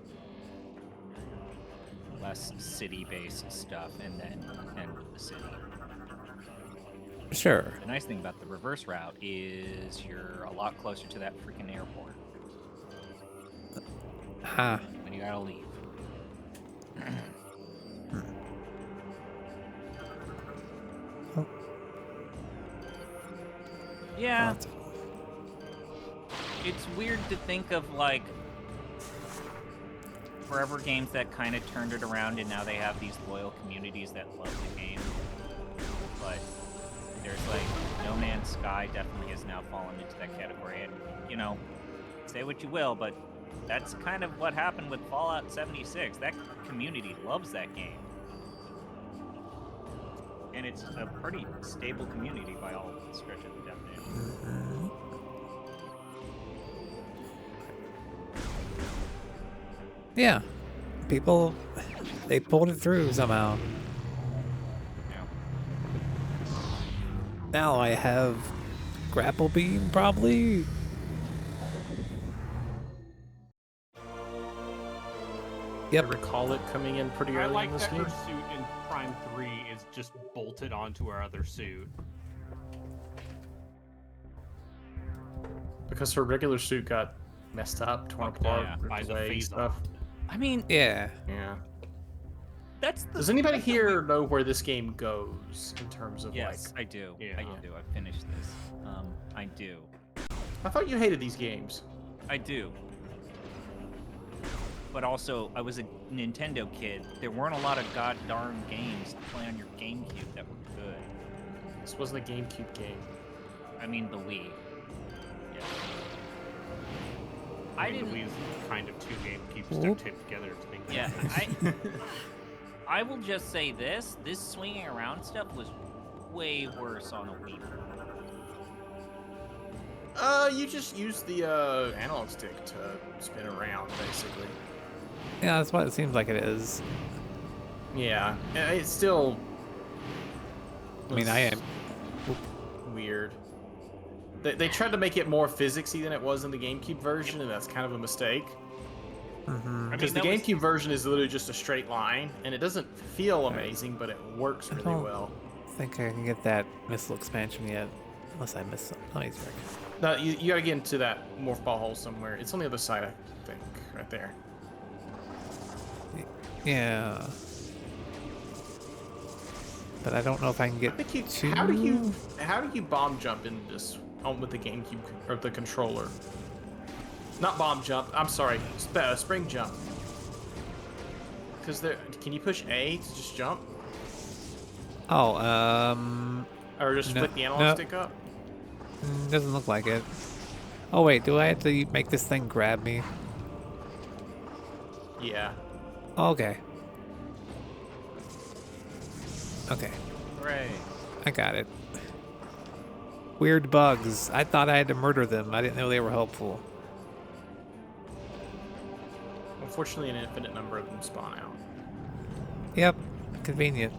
[SPEAKER 9] less city-based stuff and then end with the city.
[SPEAKER 1] Sure.
[SPEAKER 9] The nice thing about the reverse route is you're a lot closer to that freaking airport
[SPEAKER 1] Ha.
[SPEAKER 9] when you gotta leave.
[SPEAKER 1] Oh.
[SPEAKER 9] Yeah.
[SPEAKER 1] Oh,
[SPEAKER 9] It's weird to think of, like, forever games that kind of turned it around and now they have these loyal communities that love the game. But there's, like, No Man's Sky definitely has now fallen into that category. And, you know, say what you will, but that's kind of what happened with Fallout 76. That community loves that game. And it's a pretty stable community by all stretch of the definition.
[SPEAKER 1] Yeah. People, they pulled it through somehow.
[SPEAKER 9] Yeah.
[SPEAKER 1] Now I have grapple beam, probably. Yep.
[SPEAKER 10] I recall it coming in pretty
[SPEAKER 2] I
[SPEAKER 10] early
[SPEAKER 2] like
[SPEAKER 10] in this
[SPEAKER 2] that
[SPEAKER 10] game.
[SPEAKER 2] her suit in Prime 3 is just bolted onto her other suit.
[SPEAKER 10] Because her regular suit got messed up, torn
[SPEAKER 2] Fucked
[SPEAKER 10] apart,
[SPEAKER 2] up by
[SPEAKER 10] ripped
[SPEAKER 2] the
[SPEAKER 10] away,
[SPEAKER 2] phase
[SPEAKER 10] stuff.
[SPEAKER 9] I mean,
[SPEAKER 1] Yeah.
[SPEAKER 10] Yeah.
[SPEAKER 9] that's the.
[SPEAKER 10] Does anybody
[SPEAKER 9] that's the
[SPEAKER 10] here know where this game goes in terms of
[SPEAKER 9] Yes,
[SPEAKER 10] like?
[SPEAKER 9] I do.
[SPEAKER 2] Yeah.
[SPEAKER 9] I do. I finished this. I do.
[SPEAKER 10] I thought you hated these games.
[SPEAKER 9] I do. But also, I was a Nintendo kid. There weren't a lot of god darn games to play on your GameCube that were good.
[SPEAKER 10] This wasn't a GameCube game.
[SPEAKER 9] I mean, the Wii. Yeah.
[SPEAKER 2] I
[SPEAKER 9] I
[SPEAKER 2] mean,
[SPEAKER 9] didn't.
[SPEAKER 2] the Wii's kind of two GameCubes
[SPEAKER 1] Whoop.
[SPEAKER 2] stuck taped together. To think
[SPEAKER 9] Yeah, I will just say this: this swinging around stuff was way worse on a Wii.
[SPEAKER 10] You just use the analog stick to spin around, basically.
[SPEAKER 1] Yeah, that's what it seems like it is.
[SPEAKER 10] Yeah, it's still.
[SPEAKER 1] I mean, I am.
[SPEAKER 10] Weird. They tried to make it more physicsy than it was in the GameCube version, and that's kind of a mistake.
[SPEAKER 1] Mm-hmm.
[SPEAKER 10] Because the GameCube version is literally just a straight line, and it doesn't feel amazing, but it works really
[SPEAKER 1] don't-
[SPEAKER 10] well.
[SPEAKER 1] I think I can get that missile expansion yet. Unless I missed something. Oh, he's right.
[SPEAKER 10] No, you gotta get into that morph ball hole somewhere. It's on the other side, I think, right there.
[SPEAKER 1] Yeah. But I don't know if I can
[SPEAKER 10] I
[SPEAKER 1] get
[SPEAKER 10] think you.
[SPEAKER 1] to...
[SPEAKER 10] How do you bomb jump in this with the GameCube or the controller? Not bomb jump. I'm sorry, spring jump. Because there, can you push A to just jump,
[SPEAKER 1] Oh,
[SPEAKER 10] or just
[SPEAKER 1] No,
[SPEAKER 10] flick the analog
[SPEAKER 1] no.
[SPEAKER 10] stick up?
[SPEAKER 1] doesn't look like it. Oh wait, do I have to make this thing grab me?
[SPEAKER 10] Yeah.
[SPEAKER 1] Okay. Okay,
[SPEAKER 9] Hooray!
[SPEAKER 1] I got it. Weird bugs. I thought I had to murder them. I didn't know they were helpful.
[SPEAKER 10] Unfortunately, an infinite number of them spawn out.
[SPEAKER 1] Yep, convenient.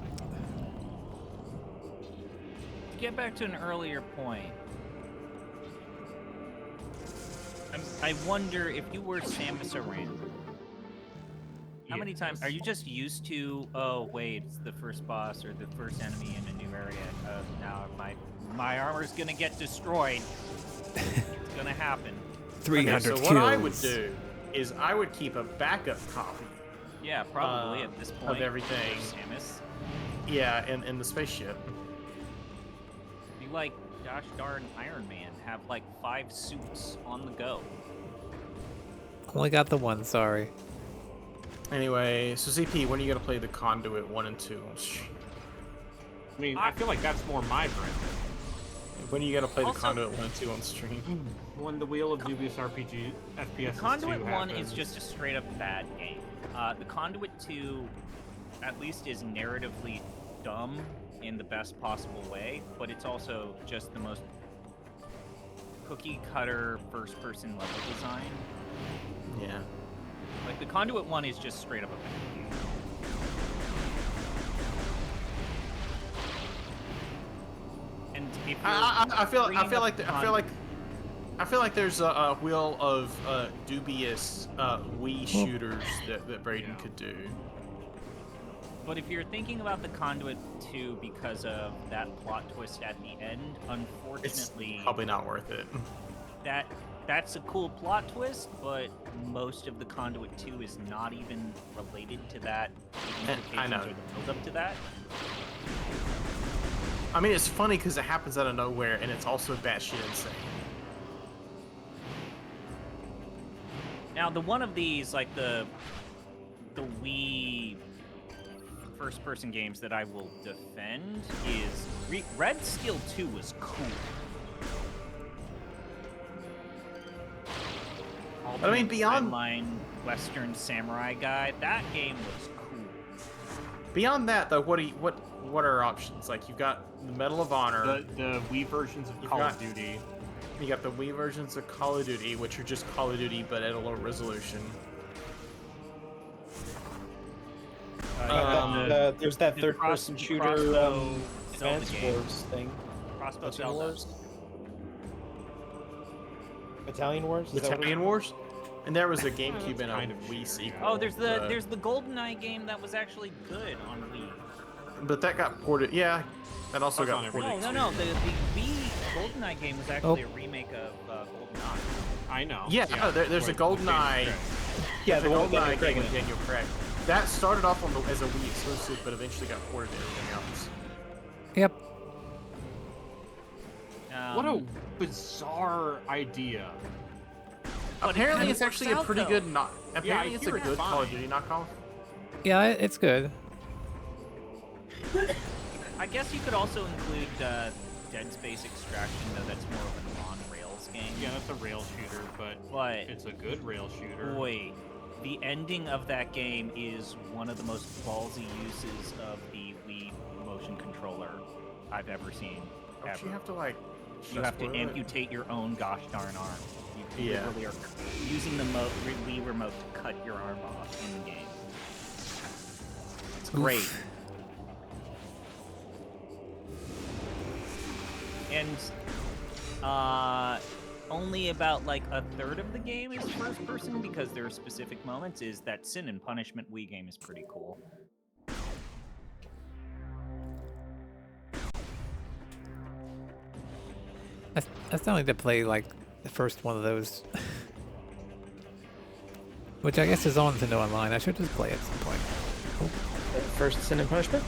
[SPEAKER 9] To get back to an earlier point, I wonder if you were Samus Aran. How many times are you just used to? Oh wait, it's the first boss or the first enemy in a new area. Now my armor's gonna get destroyed. It's gonna happen.
[SPEAKER 1] 300
[SPEAKER 10] so
[SPEAKER 1] kills.
[SPEAKER 10] what I would do is I would keep a backup copy.
[SPEAKER 9] Yeah, probably at this point.
[SPEAKER 10] Of everything.
[SPEAKER 9] Samus.
[SPEAKER 10] Yeah, and the spaceship.
[SPEAKER 9] Be like gosh darn Iron Man. Have like 5 suits on the go.
[SPEAKER 1] Only got the one, sorry.
[SPEAKER 10] Anyway, so ZP, when are you gonna play the Conduit 1 and 2?
[SPEAKER 2] I mean, I feel like that's more my brand.
[SPEAKER 10] When are you gonna play the
[SPEAKER 9] Also-
[SPEAKER 10] Conduit 1 and 2 on stream?
[SPEAKER 2] When the Wheel of Dubious RPG FPS
[SPEAKER 9] Conduit
[SPEAKER 2] 2
[SPEAKER 9] 1
[SPEAKER 2] happens.
[SPEAKER 9] is just a straight up bad game. The Conduit 2, at least, is narratively dumb in the best possible way, but it's also just the most cookie cutter first person level design.
[SPEAKER 10] Yeah.
[SPEAKER 9] Like, the Conduit 1 is just straight up a bad game. if
[SPEAKER 10] I feel
[SPEAKER 9] bringing up
[SPEAKER 10] like there's a wheel of dubious Wii shooters that Braden could do.
[SPEAKER 9] But if you're thinking about the Conduit 2 because of that plot twist at the end, unfortunately,
[SPEAKER 10] It's probably not worth it.
[SPEAKER 9] That's a cool plot twist, but most of the Conduit 2 is not even related to that. The
[SPEAKER 10] I know.
[SPEAKER 9] implications or the build up to that.
[SPEAKER 10] I mean, it's funny because it happens out of nowhere, and it's also batshit insane.
[SPEAKER 9] Now, the one of these, like the Wii first-person games that I will defend is Red Steel 2 was cool.
[SPEAKER 10] But I mean, beyond
[SPEAKER 9] Line Western Samurai guy, that game was cool.
[SPEAKER 10] Beyond that, though, what are our options? Like, you've got the Medal of Honor,
[SPEAKER 2] The Wii versions of Call of Duty.
[SPEAKER 10] You got the Wii versions of Call of Duty, which are just Call of Duty but at a lower resolution.
[SPEAKER 11] There's that third-person shooter Advance
[SPEAKER 9] game.
[SPEAKER 11] Wars thing.
[SPEAKER 9] Crossbow Zelda.
[SPEAKER 11] Battalion Wars? Is that what it
[SPEAKER 10] Battalion
[SPEAKER 11] is?
[SPEAKER 10] Wars? And there was a GameCube and
[SPEAKER 2] kind
[SPEAKER 10] a
[SPEAKER 2] of
[SPEAKER 10] Wii sequel.
[SPEAKER 9] Oh, there's the GoldenEye game that was actually good on Wii.
[SPEAKER 10] But that got ported. Yeah, that also got ported.
[SPEAKER 9] No. The Wii GoldenEye game was actually a remake of GoldenEye.
[SPEAKER 2] I know.
[SPEAKER 10] Yeah, no, there's a GoldenEye.
[SPEAKER 11] Yeah, the one with
[SPEAKER 10] GoldenEye
[SPEAKER 11] Daniel
[SPEAKER 10] game with
[SPEAKER 11] Craig.
[SPEAKER 10] Daniel Craig. That started off as a Wii exclusive, but eventually got ported to everything else.
[SPEAKER 1] Yep.
[SPEAKER 2] What a bizarre idea.
[SPEAKER 10] Apparently, it's actually a pretty good. Apparently, it's a
[SPEAKER 2] hear it's
[SPEAKER 10] good Call of
[SPEAKER 2] fine.
[SPEAKER 10] Duty knockoff.
[SPEAKER 1] Yeah, it's good.
[SPEAKER 9] I guess you could also include Dead Space Extraction, though that's more of a non-Rails game.
[SPEAKER 2] Yeah, that's a rail shooter, but it's a good rail shooter.
[SPEAKER 9] Boy, the ending of that game is one of the most ballsy uses of the Wii motion controller I've ever seen.
[SPEAKER 10] Don't you have to like?
[SPEAKER 9] You have to
[SPEAKER 10] spoil it?
[SPEAKER 9] amputate your own gosh darn arm. You
[SPEAKER 10] Yeah.
[SPEAKER 9] literally are using the Wii remote to cut your arm off in the game. It's great. And only about like a third of the game is first person because there are specific moments. Is that Sin and Punishment Wii game is pretty cool.
[SPEAKER 1] I still need to play like the first one of those, which I guess is on Nintendo Online. I should just play it at some point.
[SPEAKER 11] First Sin and Punishment?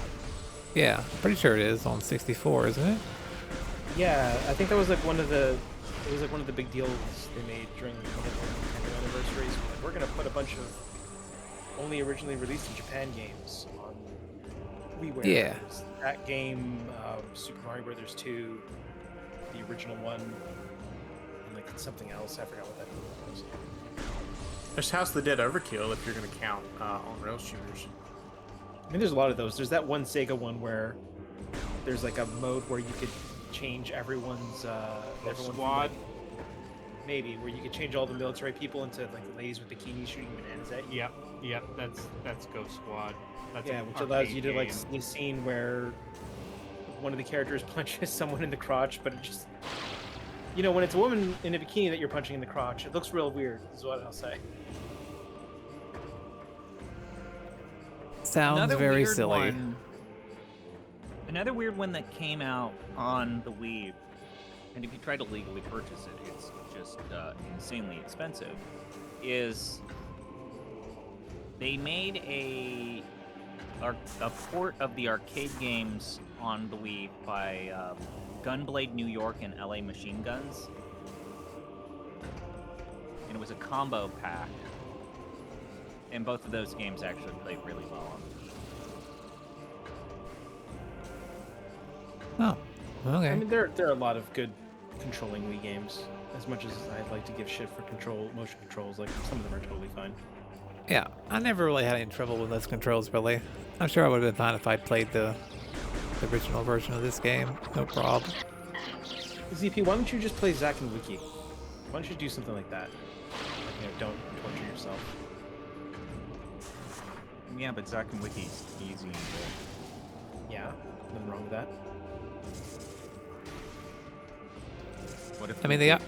[SPEAKER 1] Yeah, I'm pretty sure it is on 64, isn't it?
[SPEAKER 11] Yeah, I think that was like one of the big deals they made during one of the Nintendo anniversaries. Like, we're gonna put a bunch of only originally released in Japan games on WiiWare.
[SPEAKER 1] Yeah.
[SPEAKER 11] That game, Super Mario Brothers 2, the original one, and like something else. I forgot what that was.
[SPEAKER 10] There's House of the Dead Overkill if you're gonna count on rail shooters.
[SPEAKER 11] I mean, there's a lot of those. There's that one Sega one where there's like a mode where you could change everyone's
[SPEAKER 2] squad.
[SPEAKER 11] Maybe where you could change all the military people into like ladies with bikinis shooting bananas at you.
[SPEAKER 2] Yep, that's Ghost Squad. That's
[SPEAKER 11] Yeah,
[SPEAKER 2] an
[SPEAKER 11] which allows you to like
[SPEAKER 2] arcade
[SPEAKER 11] see a scene where one of the characters punches someone in the crotch, but it just, you know, when it's a woman in a bikini that you're punching in the crotch, it looks real weird, is what I'll say.
[SPEAKER 1] Sounds
[SPEAKER 9] Another
[SPEAKER 1] very
[SPEAKER 9] weird
[SPEAKER 1] silly.
[SPEAKER 9] one- Another weird one that came out on the Wii, and if you try to legally purchase it, it's just insanely expensive, is they made a port of the arcade games on the Wii by Gunblade New York and LA Machine Guns. And it was a combo pack. And both of those games actually played really well on the Wii.
[SPEAKER 1] Oh, okay.
[SPEAKER 11] I mean, there are a lot of good controlling Wii games. As much as I'd like to give shit for motion controls, like some of them are totally fine.
[SPEAKER 1] Yeah, I never really had any trouble with those controls, really. I'm sure I would have been fine if I played the original version of this game. No problem.
[SPEAKER 11] ZP, why don't you just play Zack and Wiki? Why don't you do something like that? Like, you know, don't torture yourself.
[SPEAKER 9] Yeah, but Zack and Wiki's easy and good.
[SPEAKER 11] Yeah, nothing wrong with that.
[SPEAKER 9] What if
[SPEAKER 1] I mean, I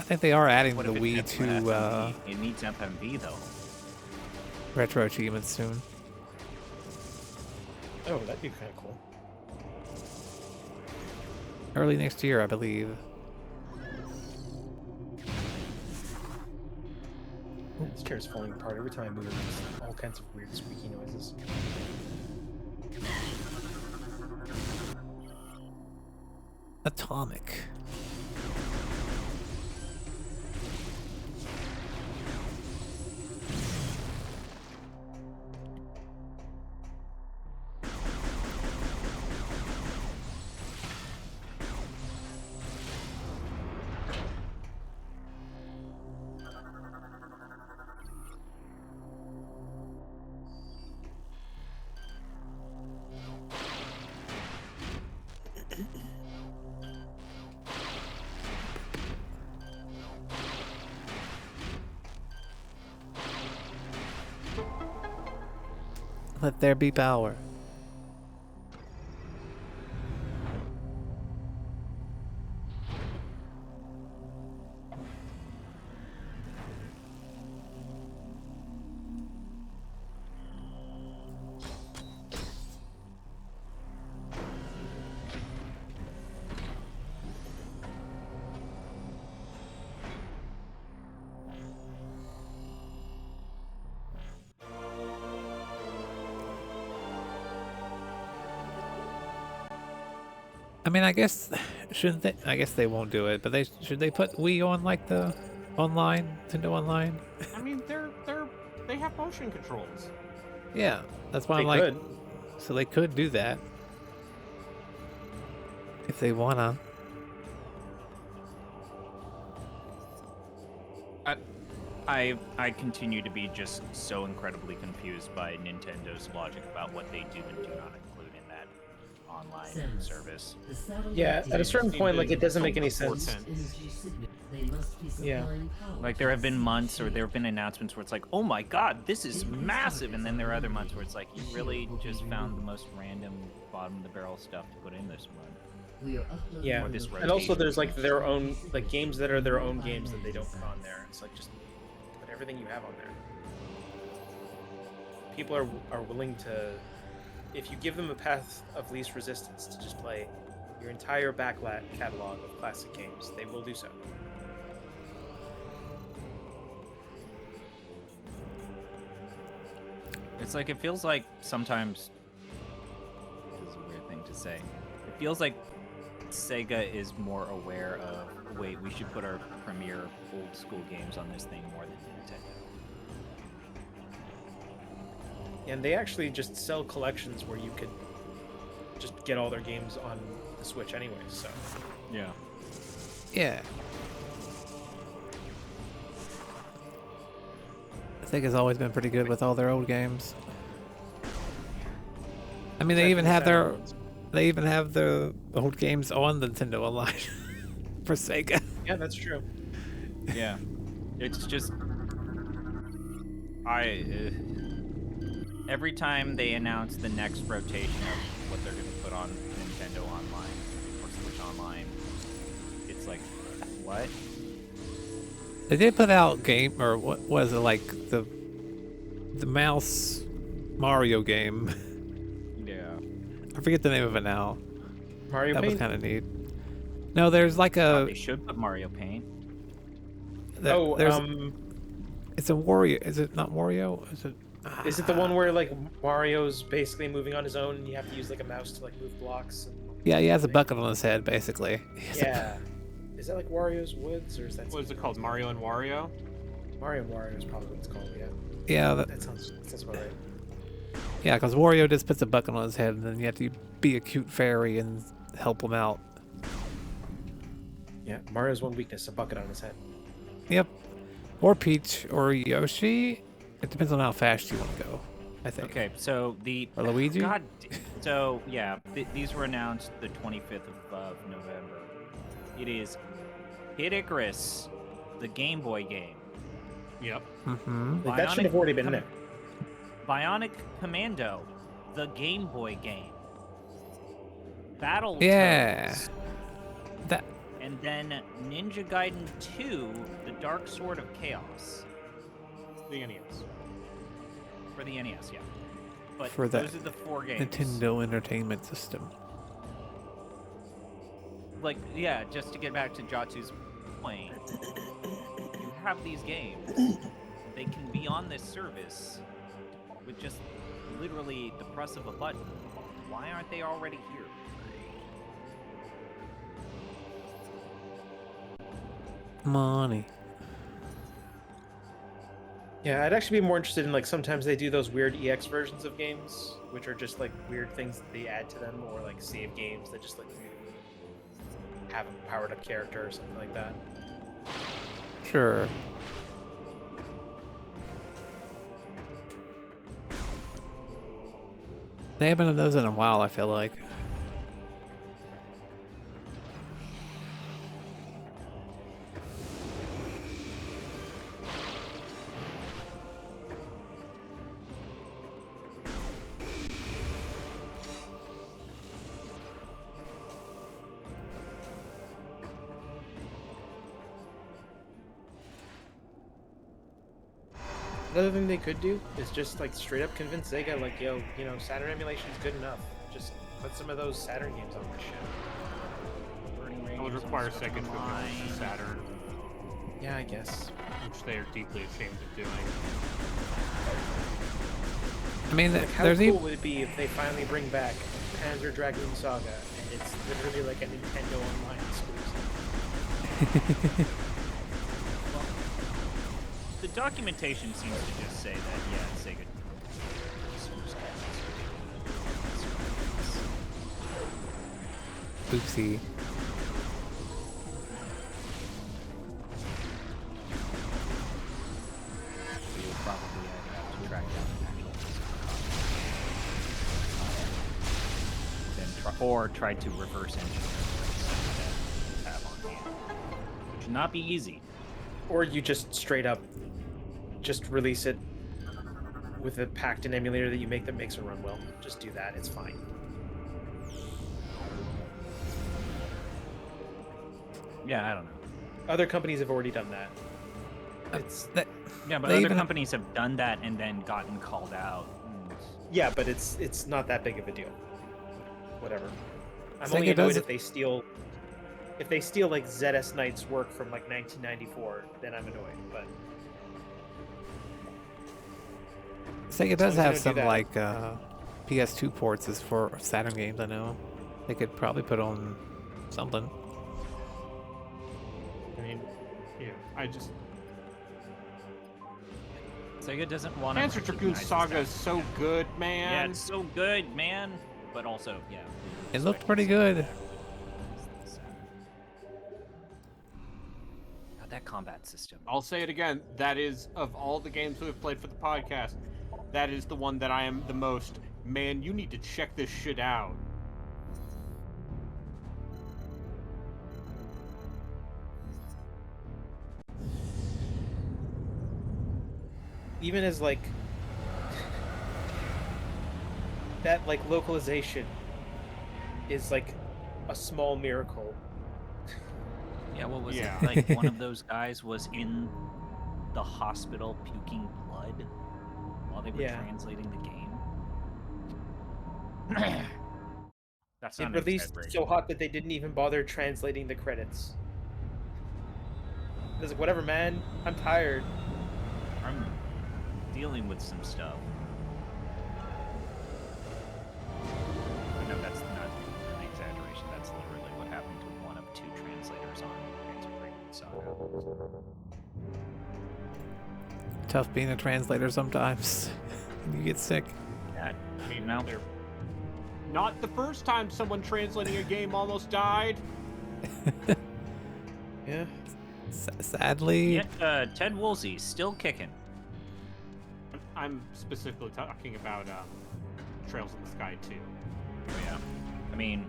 [SPEAKER 1] think they are adding
[SPEAKER 9] what
[SPEAKER 1] the
[SPEAKER 9] if it
[SPEAKER 1] Wii
[SPEAKER 9] gets an
[SPEAKER 1] to
[SPEAKER 9] FMV? It needs FMV though.
[SPEAKER 1] retro achievements soon.
[SPEAKER 11] Oh, that'd be kind of cool.
[SPEAKER 1] Early next year, I believe.
[SPEAKER 11] This chair's falling apart every time I move it. Makes all kinds of weird squeaky noises.
[SPEAKER 1] Atomic. Let there be power. I mean, I guess shouldn't they? I guess they won't do it, but should they put Wii on like the online Nintendo Online?
[SPEAKER 2] I mean, they have motion controls.
[SPEAKER 1] Yeah, that's why
[SPEAKER 11] They
[SPEAKER 1] I'm like,
[SPEAKER 11] could.
[SPEAKER 1] so they could do that if they wanna.
[SPEAKER 9] I continue to be just so incredibly confused by Nintendo's logic about what they do and do not include in that online
[SPEAKER 6] Sense.
[SPEAKER 9] service.
[SPEAKER 6] The satellite
[SPEAKER 11] Yeah, at a certain
[SPEAKER 2] seem
[SPEAKER 11] point,
[SPEAKER 2] to
[SPEAKER 11] like it doesn't make any
[SPEAKER 2] support
[SPEAKER 11] sense.
[SPEAKER 2] it.
[SPEAKER 6] energy signal. They must be
[SPEAKER 11] Yeah.
[SPEAKER 6] supplying power.
[SPEAKER 9] Like there have been months or there have been announcements where it's like, oh my god, this is massive, and then there are other months where it's like, you really just found the most random bottom of the barrel stuff to put in this one.
[SPEAKER 6] We are uploading
[SPEAKER 11] Yeah,
[SPEAKER 9] Or this
[SPEAKER 11] and also
[SPEAKER 9] rotation.
[SPEAKER 11] there's like their own like games that are their own games that they don't put on there. It's like just put everything you have on there. People are willing to, if you give them a path of least resistance to just play your entire backlot catalog of classic games, they will do so.
[SPEAKER 9] It's like, it feels like sometimes, this is a weird thing to say, it feels like Sega is more aware of, wait, we should put our premier old school games on this thing more than Nintendo.
[SPEAKER 11] And they actually just sell collections where you could just get all their games on the Switch anyway, so.
[SPEAKER 9] Yeah.
[SPEAKER 1] Yeah. I think it's always been pretty good with all their old games. I mean, they even have the old games on the Nintendo Online for Sega.
[SPEAKER 11] Yeah, that's true.
[SPEAKER 9] Yeah. It's just, every time they announce the next rotation of what they're going to put on Nintendo Online or Switch Online, it's like, what?
[SPEAKER 1] They did put out game, or what was it, like the mouse Mario game?
[SPEAKER 9] Yeah.
[SPEAKER 1] I forget the name of it now.
[SPEAKER 11] Mario
[SPEAKER 1] That was
[SPEAKER 11] Paint?
[SPEAKER 1] kind of neat. No, there's like
[SPEAKER 9] They
[SPEAKER 1] a.
[SPEAKER 9] should put Mario Paint.
[SPEAKER 1] It's a Wario. Is it not Wario? Is it?
[SPEAKER 11] Is it the one where like Mario's basically moving on his own and you have to use like a mouse to like move blocks? And...
[SPEAKER 1] Yeah, he has a bucket on his head, basically.
[SPEAKER 11] Yeah. Is that like Wario's Woods or is that?
[SPEAKER 2] What is it called? Mario and Wario?
[SPEAKER 11] Mario and Wario is probably what it's called. Yeah.
[SPEAKER 1] Yeah,
[SPEAKER 11] That sounds about right.
[SPEAKER 1] yeah, because Wario just puts a bucket on his head, and then you have to be a cute fairy and help him out.
[SPEAKER 11] Yeah, Mario's one weakness, a bucket on his head.
[SPEAKER 1] Yep. Or Peach or Yoshi. It depends on how fast you want to go, I think.
[SPEAKER 9] Okay, so the...
[SPEAKER 1] Or Luigi?
[SPEAKER 9] God, so, yeah, these were announced the 25th of November. It is Hit Icarus, the Game Boy game.
[SPEAKER 2] Yep.
[SPEAKER 1] Mm-hmm.
[SPEAKER 11] Like, that should have already been in it.
[SPEAKER 9] Bionic Commando, the Game Boy game. Battle
[SPEAKER 1] Yeah.
[SPEAKER 9] Toads.
[SPEAKER 1] That.
[SPEAKER 9] And then Ninja Gaiden 2, The Dark Sword of Chaos.
[SPEAKER 2] The NES.
[SPEAKER 9] For the NES, yeah. But
[SPEAKER 1] For the
[SPEAKER 9] those are the 4 games.
[SPEAKER 1] Nintendo Entertainment System.
[SPEAKER 9] Like, yeah, just to get back to Jatsu's point, you have these games, they can be on this service with just literally the press of a button. Why aren't they already here?
[SPEAKER 1] Money.
[SPEAKER 11] Yeah, I'd actually be more interested in, like, sometimes they do those weird EX versions of games, which are just like weird things that they add to them, or like save games that just like have a powered up character or something like that.
[SPEAKER 1] Sure. They haven't done those in a while, I feel like.
[SPEAKER 11] Another thing they could do is just like straight up convince Sega, like, yo, you know, Saturn emulation is good enough. Just put some of those Saturn games on this shit.
[SPEAKER 2] It would require Sega to acknowledge Saturn,
[SPEAKER 11] Yeah, I guess.
[SPEAKER 2] which they are deeply ashamed of doing.
[SPEAKER 1] I mean,
[SPEAKER 11] Like, how
[SPEAKER 1] there's
[SPEAKER 11] cool
[SPEAKER 1] even
[SPEAKER 11] would it be if they finally bring back Panzer Dragoon Saga and it's literally like a Nintendo Online exclusive?
[SPEAKER 9] The documentation seems to just say that, yeah, Sega.
[SPEAKER 1] oopsie.
[SPEAKER 9] So you'll probably have to track down the actual physical copy. Or try to reverse engineer what you have on hand, which would not be easy.
[SPEAKER 11] Or you just straight up just release it with a packed-in emulator that you make that makes it run well. Just do that, it's fine.
[SPEAKER 9] Yeah, I don't know.
[SPEAKER 11] Other companies have already done that. It's
[SPEAKER 9] Yeah, but
[SPEAKER 1] They
[SPEAKER 9] other
[SPEAKER 1] even-
[SPEAKER 9] companies have done that and then gotten called out.
[SPEAKER 11] yeah, but it's not that big of a deal. Whatever. I'm
[SPEAKER 1] Sega
[SPEAKER 11] only annoyed
[SPEAKER 1] does
[SPEAKER 11] if they steal like ZS Knight's work from like 1994, then I'm annoyed. But
[SPEAKER 1] Sega
[SPEAKER 11] As
[SPEAKER 1] does
[SPEAKER 11] long as
[SPEAKER 1] have
[SPEAKER 11] they
[SPEAKER 1] some
[SPEAKER 11] don't do
[SPEAKER 1] like PS2 ports as for Saturn games. I know they could probably put on something.
[SPEAKER 11] I mean,
[SPEAKER 2] Yeah, I just
[SPEAKER 9] Sega doesn't want to.
[SPEAKER 2] Panzer Dragoon Saga is so good,
[SPEAKER 9] Yeah,
[SPEAKER 2] man.
[SPEAKER 9] it's so good, man. But also, yeah.
[SPEAKER 1] It looked pretty good.
[SPEAKER 9] God, that combat system.
[SPEAKER 2] I'll say it again. That is, of all the games we've played for the podcast, that is the one that I am the most, man, you need to check this shit out.
[SPEAKER 11] even as like that like localization is like a small miracle.
[SPEAKER 9] Yeah, what was
[SPEAKER 2] Yeah.
[SPEAKER 9] it? Like one of those guys was in the hospital puking blood while they were
[SPEAKER 11] Yeah.
[SPEAKER 9] translating the game. That's
[SPEAKER 11] It
[SPEAKER 9] not an
[SPEAKER 11] released
[SPEAKER 9] exaggeration.
[SPEAKER 11] so hot that they didn't even bother translating the credits. It was like, whatever, man. I'm tired.
[SPEAKER 9] I'm dealing with some stuff. No, that's not an exaggeration. That's literally what happened to one of two translators on Panzer Dragoon Saga.
[SPEAKER 1] Tough being a translator sometimes. You get sick.
[SPEAKER 9] Yeah,
[SPEAKER 2] I mean,
[SPEAKER 9] no.
[SPEAKER 2] they're not the first time someone translating a game almost died.
[SPEAKER 11] Yeah.
[SPEAKER 1] Sadly,
[SPEAKER 9] Yet Ted Woolsey still kicking.
[SPEAKER 2] I'm specifically talking about Trails in the Sky 2.
[SPEAKER 9] Oh, yeah. I mean,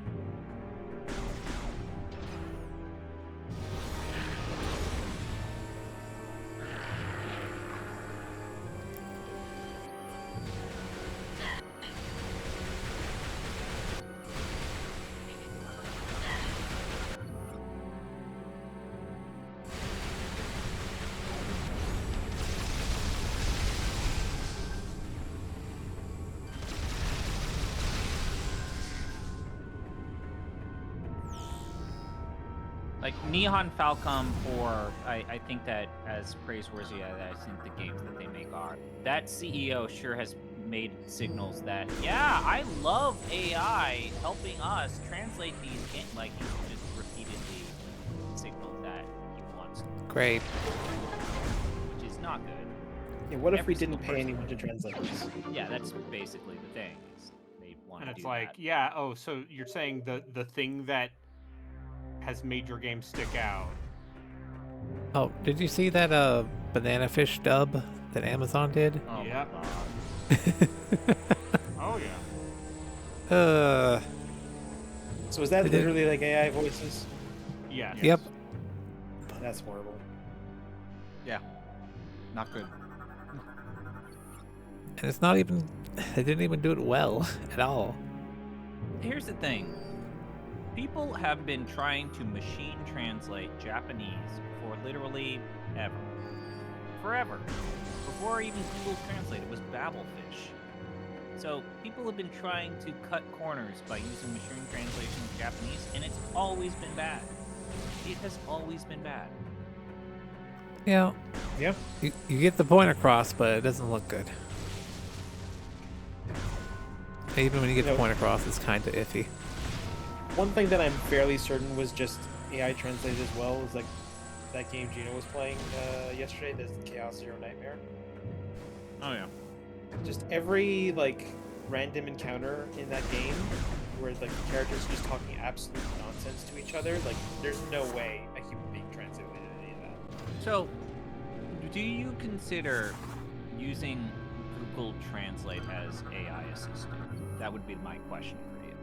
[SPEAKER 9] Like Neon Falcom, or I think that as praiseworthy as I think the games that they make are, that CEO sure has made signals that, yeah, I love AI helping us translate these games. Like, he's just repeatedly signaled that he wants to,
[SPEAKER 1] Great.
[SPEAKER 9] which is not good.
[SPEAKER 11] Yeah, what if
[SPEAKER 9] Every
[SPEAKER 11] we didn't
[SPEAKER 9] single
[SPEAKER 11] pay
[SPEAKER 9] person
[SPEAKER 11] anyone to translate this?
[SPEAKER 9] Yeah, that's basically the thing. Is they want
[SPEAKER 2] And
[SPEAKER 9] to
[SPEAKER 2] it's
[SPEAKER 9] do
[SPEAKER 2] like,
[SPEAKER 9] that.
[SPEAKER 2] yeah, oh, so you're saying the thing that has made your game stick out.
[SPEAKER 1] Oh, did you see that banana fish dub that Amazon did?
[SPEAKER 9] Oh
[SPEAKER 2] Yep.
[SPEAKER 9] my god.
[SPEAKER 2] Oh yeah.
[SPEAKER 11] So is that
[SPEAKER 1] They did-
[SPEAKER 11] literally like AI voices?
[SPEAKER 2] Yes.
[SPEAKER 1] Yep.
[SPEAKER 11] That's horrible.
[SPEAKER 9] Yeah. Not good.
[SPEAKER 1] And it's not even, they didn't even do it well at all.
[SPEAKER 9] Here's the thing. People have been trying to machine translate Japanese for literally ever. Forever. Before even Google Translate, it was Babelfish. So people have been trying to cut corners by using machine translation of Japanese, and it's always been bad. It has always been bad.
[SPEAKER 1] Yeah.
[SPEAKER 11] Yeah.
[SPEAKER 1] You get the point across, but it doesn't look good. Even when you get the point across, it's kind of iffy.
[SPEAKER 11] One thing that I'm fairly certain was just AI translated as well is like that game Gino was playing yesterday. There's the Chaos Zero Nightmare.
[SPEAKER 9] Oh yeah.
[SPEAKER 11] Just every like random encounter in that game where like the characters are just talking absolute nonsense to each other. Like there's no way a human being translated any of that.
[SPEAKER 9] So, do you consider using Google Translate as AI assistant? That would be my question for you.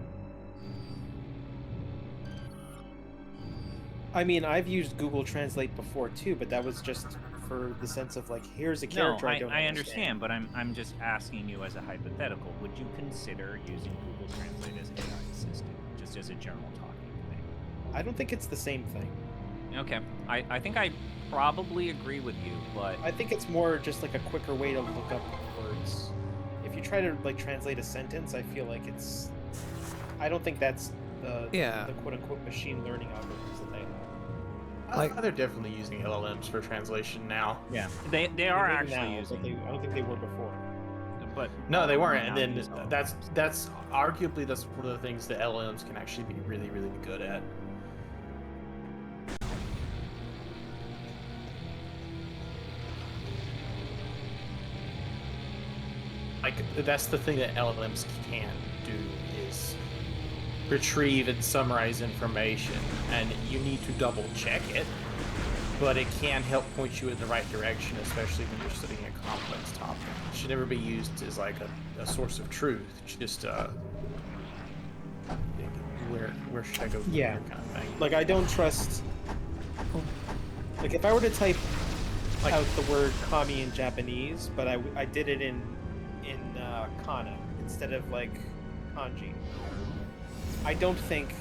[SPEAKER 11] I mean, I've used Google Translate before too, but that was just for the sense of like, here's a character I don't
[SPEAKER 9] understand, but I'm just asking you as a hypothetical. Would you consider using Google Translate as AI assistant, just as a general talking thing?
[SPEAKER 11] I don't think it's the same thing.
[SPEAKER 9] Okay, I think I probably agree with you, but
[SPEAKER 11] I think it's more just like a quicker way to look up words. If you try to like translate a sentence, I feel like it's. I don't think that's the quote unquote machine learning algorithms that they have.
[SPEAKER 1] Like-
[SPEAKER 10] They're definitely using LLMs for translation now.
[SPEAKER 9] yeah, they are
[SPEAKER 11] Maybe
[SPEAKER 9] actually
[SPEAKER 11] now,
[SPEAKER 9] using.
[SPEAKER 11] but I don't think they were before.
[SPEAKER 9] But
[SPEAKER 10] No, they weren't. And
[SPEAKER 9] now
[SPEAKER 10] then
[SPEAKER 9] use all-
[SPEAKER 10] that's arguably that's one of the things that LLMs can actually be really, really good at. Like that's the thing that LLMs can do is retrieve and summarize information, and you need to double check it, but it can help point you in the right direction, especially when you're studying a complex topic. It should never be used as like a source of truth. It's just where should I go from
[SPEAKER 11] Yeah.
[SPEAKER 10] here kind of thing.
[SPEAKER 11] Like I don't trust. Like if I were to type out the word kami in Japanese, but I did it in kana instead of like kanji. I don't think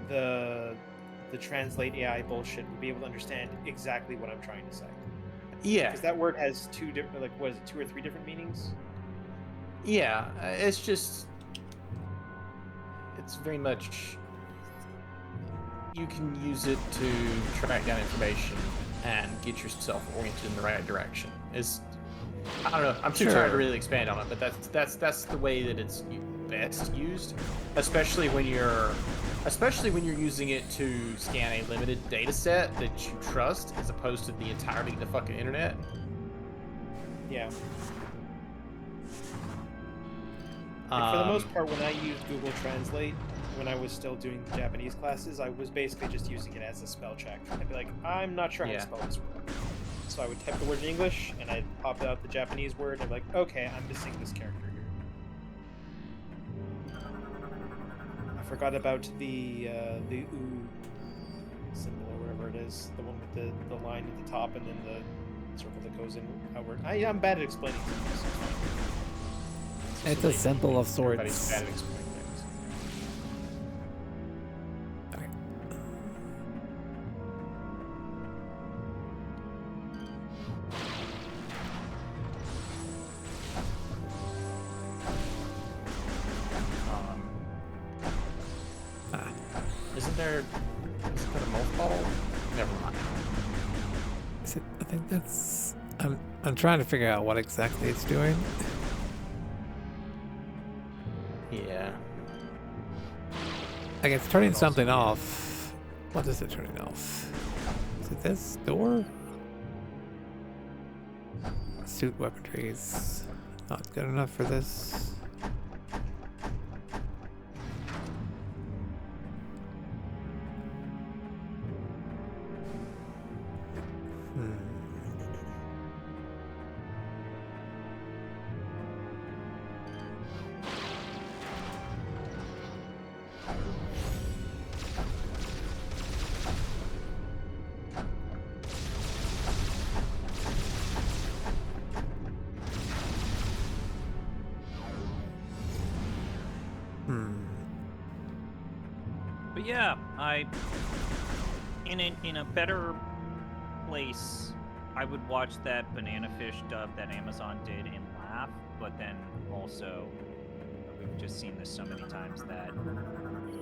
[SPEAKER 11] the translate AI bullshit would be able to understand exactly what I'm trying to say.
[SPEAKER 10] Yeah,
[SPEAKER 11] Because that word has two different, like what is it, 2 or 3 different meanings?
[SPEAKER 10] yeah. It's just it's very much you can use it to track down information and get yourself oriented in the right direction. I don't know. I'm too tired to really expand on it, but that's the way that it's best used, especially when you're using it to scan a limited data set that you trust, as opposed to the entirety of the fucking internet.
[SPEAKER 11] Yeah. Like, for the most part, when I used Google Translate, when I was still doing the Japanese classes, I was basically just using it as a spell check. I'd be like, I'm not sure how to spell this word. So I would type the word in English, and I'd pop out the Japanese word, and I'd be like, okay, I'm missing this character here. I forgot about the oo symbol, or whatever it is. The one with the line at the top, and then the circle that goes in outward. I'm bad at explaining things.
[SPEAKER 1] It's a symbol of
[SPEAKER 10] Everybody's
[SPEAKER 1] sorts.
[SPEAKER 10] bad at explaining things. Isn't there Is that a mothball? Never mind.
[SPEAKER 1] I think that's. I'm trying to figure out what exactly it's doing.
[SPEAKER 10] Yeah.
[SPEAKER 1] Like it's turning something off. What is it turning off? Is it this door? Suit weaponry is not good enough for this.
[SPEAKER 9] But yeah, in a better place, I would watch that Banana Fish dub that Amazon did and laugh, but then also we've just seen this so many times that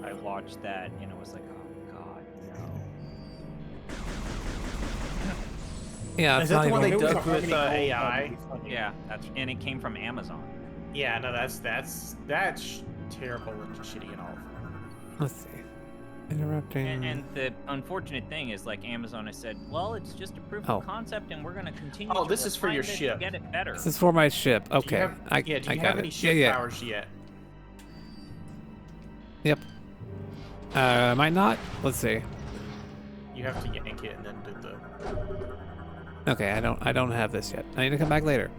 [SPEAKER 9] I watched that and it was like, oh god, no.
[SPEAKER 1] Yeah, it's
[SPEAKER 10] is that the one they
[SPEAKER 11] It was a
[SPEAKER 10] dubbed with
[SPEAKER 11] Harmony Gold
[SPEAKER 10] AI?
[SPEAKER 11] dub, funny.
[SPEAKER 9] Yeah, and it came from Amazon.
[SPEAKER 10] Yeah, no, that's terrible and shitty and awful.
[SPEAKER 1] Let's see. Interrupting.
[SPEAKER 9] And the unfortunate thing is, like, Amazon has said, well, it's just a proof
[SPEAKER 1] Oh.
[SPEAKER 9] of concept, and we're going to continue.
[SPEAKER 10] Oh,
[SPEAKER 9] to
[SPEAKER 10] this is for your
[SPEAKER 9] refine it
[SPEAKER 10] ship.
[SPEAKER 9] to get it better.
[SPEAKER 1] This is for my ship. Okay,
[SPEAKER 10] Do you have,
[SPEAKER 1] I
[SPEAKER 10] do you
[SPEAKER 1] got
[SPEAKER 10] have
[SPEAKER 1] it.
[SPEAKER 10] any ship
[SPEAKER 1] yeah.
[SPEAKER 10] powers yet?
[SPEAKER 1] Yep. Might not. Let's see.
[SPEAKER 10] You have to yank it and then do the.
[SPEAKER 1] Okay, I don't have this yet. I need to come back later.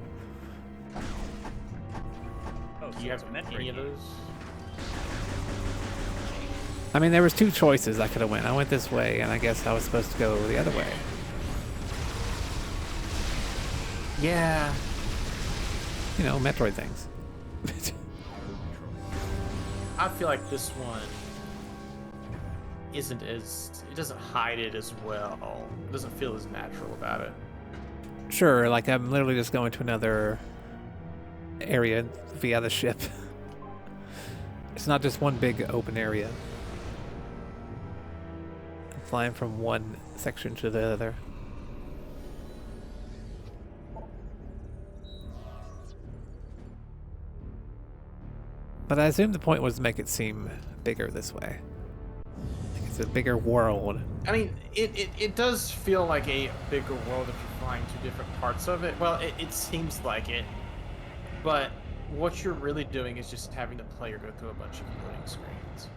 [SPEAKER 9] Oh,
[SPEAKER 10] Do you have any of those?
[SPEAKER 1] I mean, there was two choices I could have went. I went this way, and I guess I was supposed to go the other way.
[SPEAKER 10] Yeah.
[SPEAKER 1] You know, Metroid things.
[SPEAKER 10] I feel like this one isn't as. It doesn't hide it as well. It doesn't feel as natural about it.
[SPEAKER 1] Sure, like I'm literally just going to another area via the ship. It's not just one big open area. I'm flying from one section to the other. But I assume the point was to make it seem bigger this way. Like it's a bigger world.
[SPEAKER 10] I mean, it does feel like a bigger world if you're flying to different parts of it. Well, it seems like it. But what you're really doing is just having the player go through a bunch of loading screens.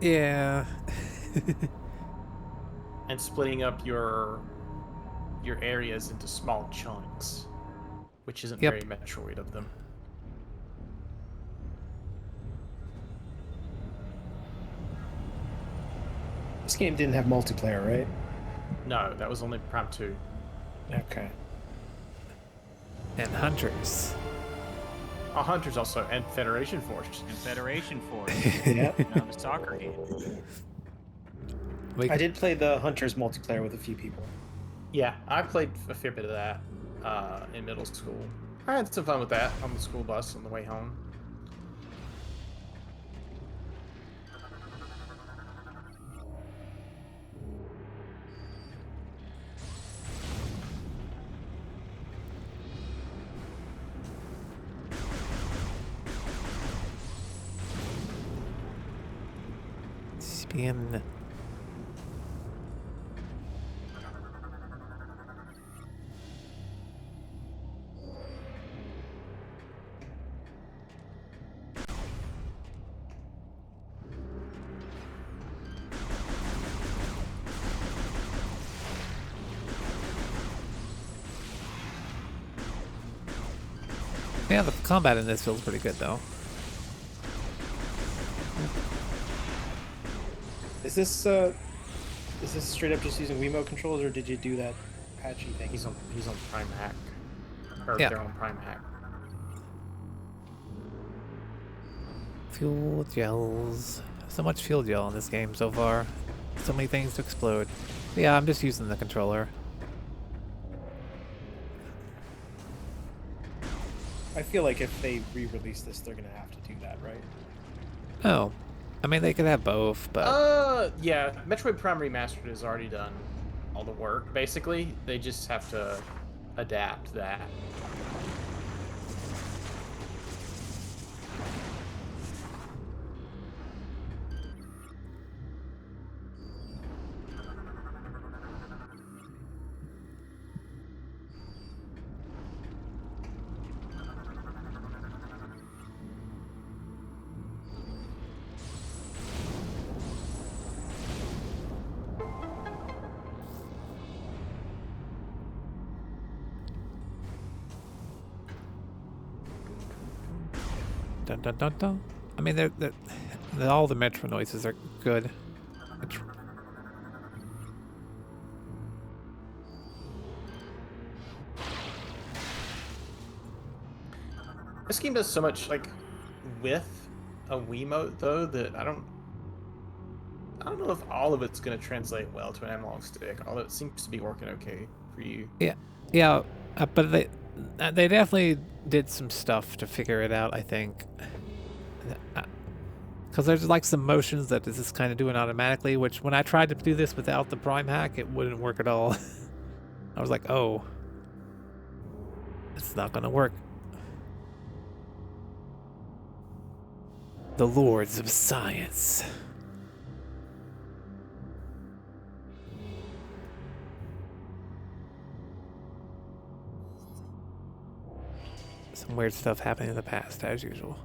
[SPEAKER 1] Yeah.
[SPEAKER 10] And splitting up your areas into small chunks, which isn't
[SPEAKER 1] Yep.
[SPEAKER 10] very Metroid of them.
[SPEAKER 11] This game didn't have multiplayer, right?
[SPEAKER 10] No, that was only Prime 2.
[SPEAKER 11] Okay.
[SPEAKER 1] And hunters.
[SPEAKER 10] Oh, Hunters also, and Federation Force.
[SPEAKER 9] And Federation Force.
[SPEAKER 11] Yep.
[SPEAKER 9] You know, the soccer game.
[SPEAKER 1] We
[SPEAKER 11] I did play the Hunters multiplayer with a few people.
[SPEAKER 10] Yeah, I played a fair bit of that in middle school. I had some fun with that on the school bus on the way home.
[SPEAKER 1] Spin. Yeah, the combat in this feels pretty good though.
[SPEAKER 11] Is this straight up just using Wiimote controls, or did you do that patchy thing?
[SPEAKER 10] He's on Prime Hack. Or
[SPEAKER 1] Yeah.
[SPEAKER 10] they're on Prime Hack.
[SPEAKER 1] Fuel gels. So much fuel gel in this game so far. So many things to explode. Yeah, I'm just using the controller.
[SPEAKER 11] I feel like if they re-release this, they're gonna have to do that, right?
[SPEAKER 1] Oh. I mean, they could have both, but
[SPEAKER 10] Yeah, Metroid Prime Remastered has already done all the work, basically. They just have to adapt that.
[SPEAKER 1] dun dun dun dun. I mean, all the Metro noises are good.
[SPEAKER 10] This game does so much, like, with a Wiimote, though, that I don't know if all of it's going to translate well to an analog stick, although it seems to be working okay for you.
[SPEAKER 1] Yeah, but they definitely did some stuff to figure it out, I think. Because there's like some motions that is just kind of doing automatically, which when I tried to do this without the Prime hack, it wouldn't work at all. I was like, oh, it's not going to work. The Lords of Science. Some weird stuff happening in the past, as usual.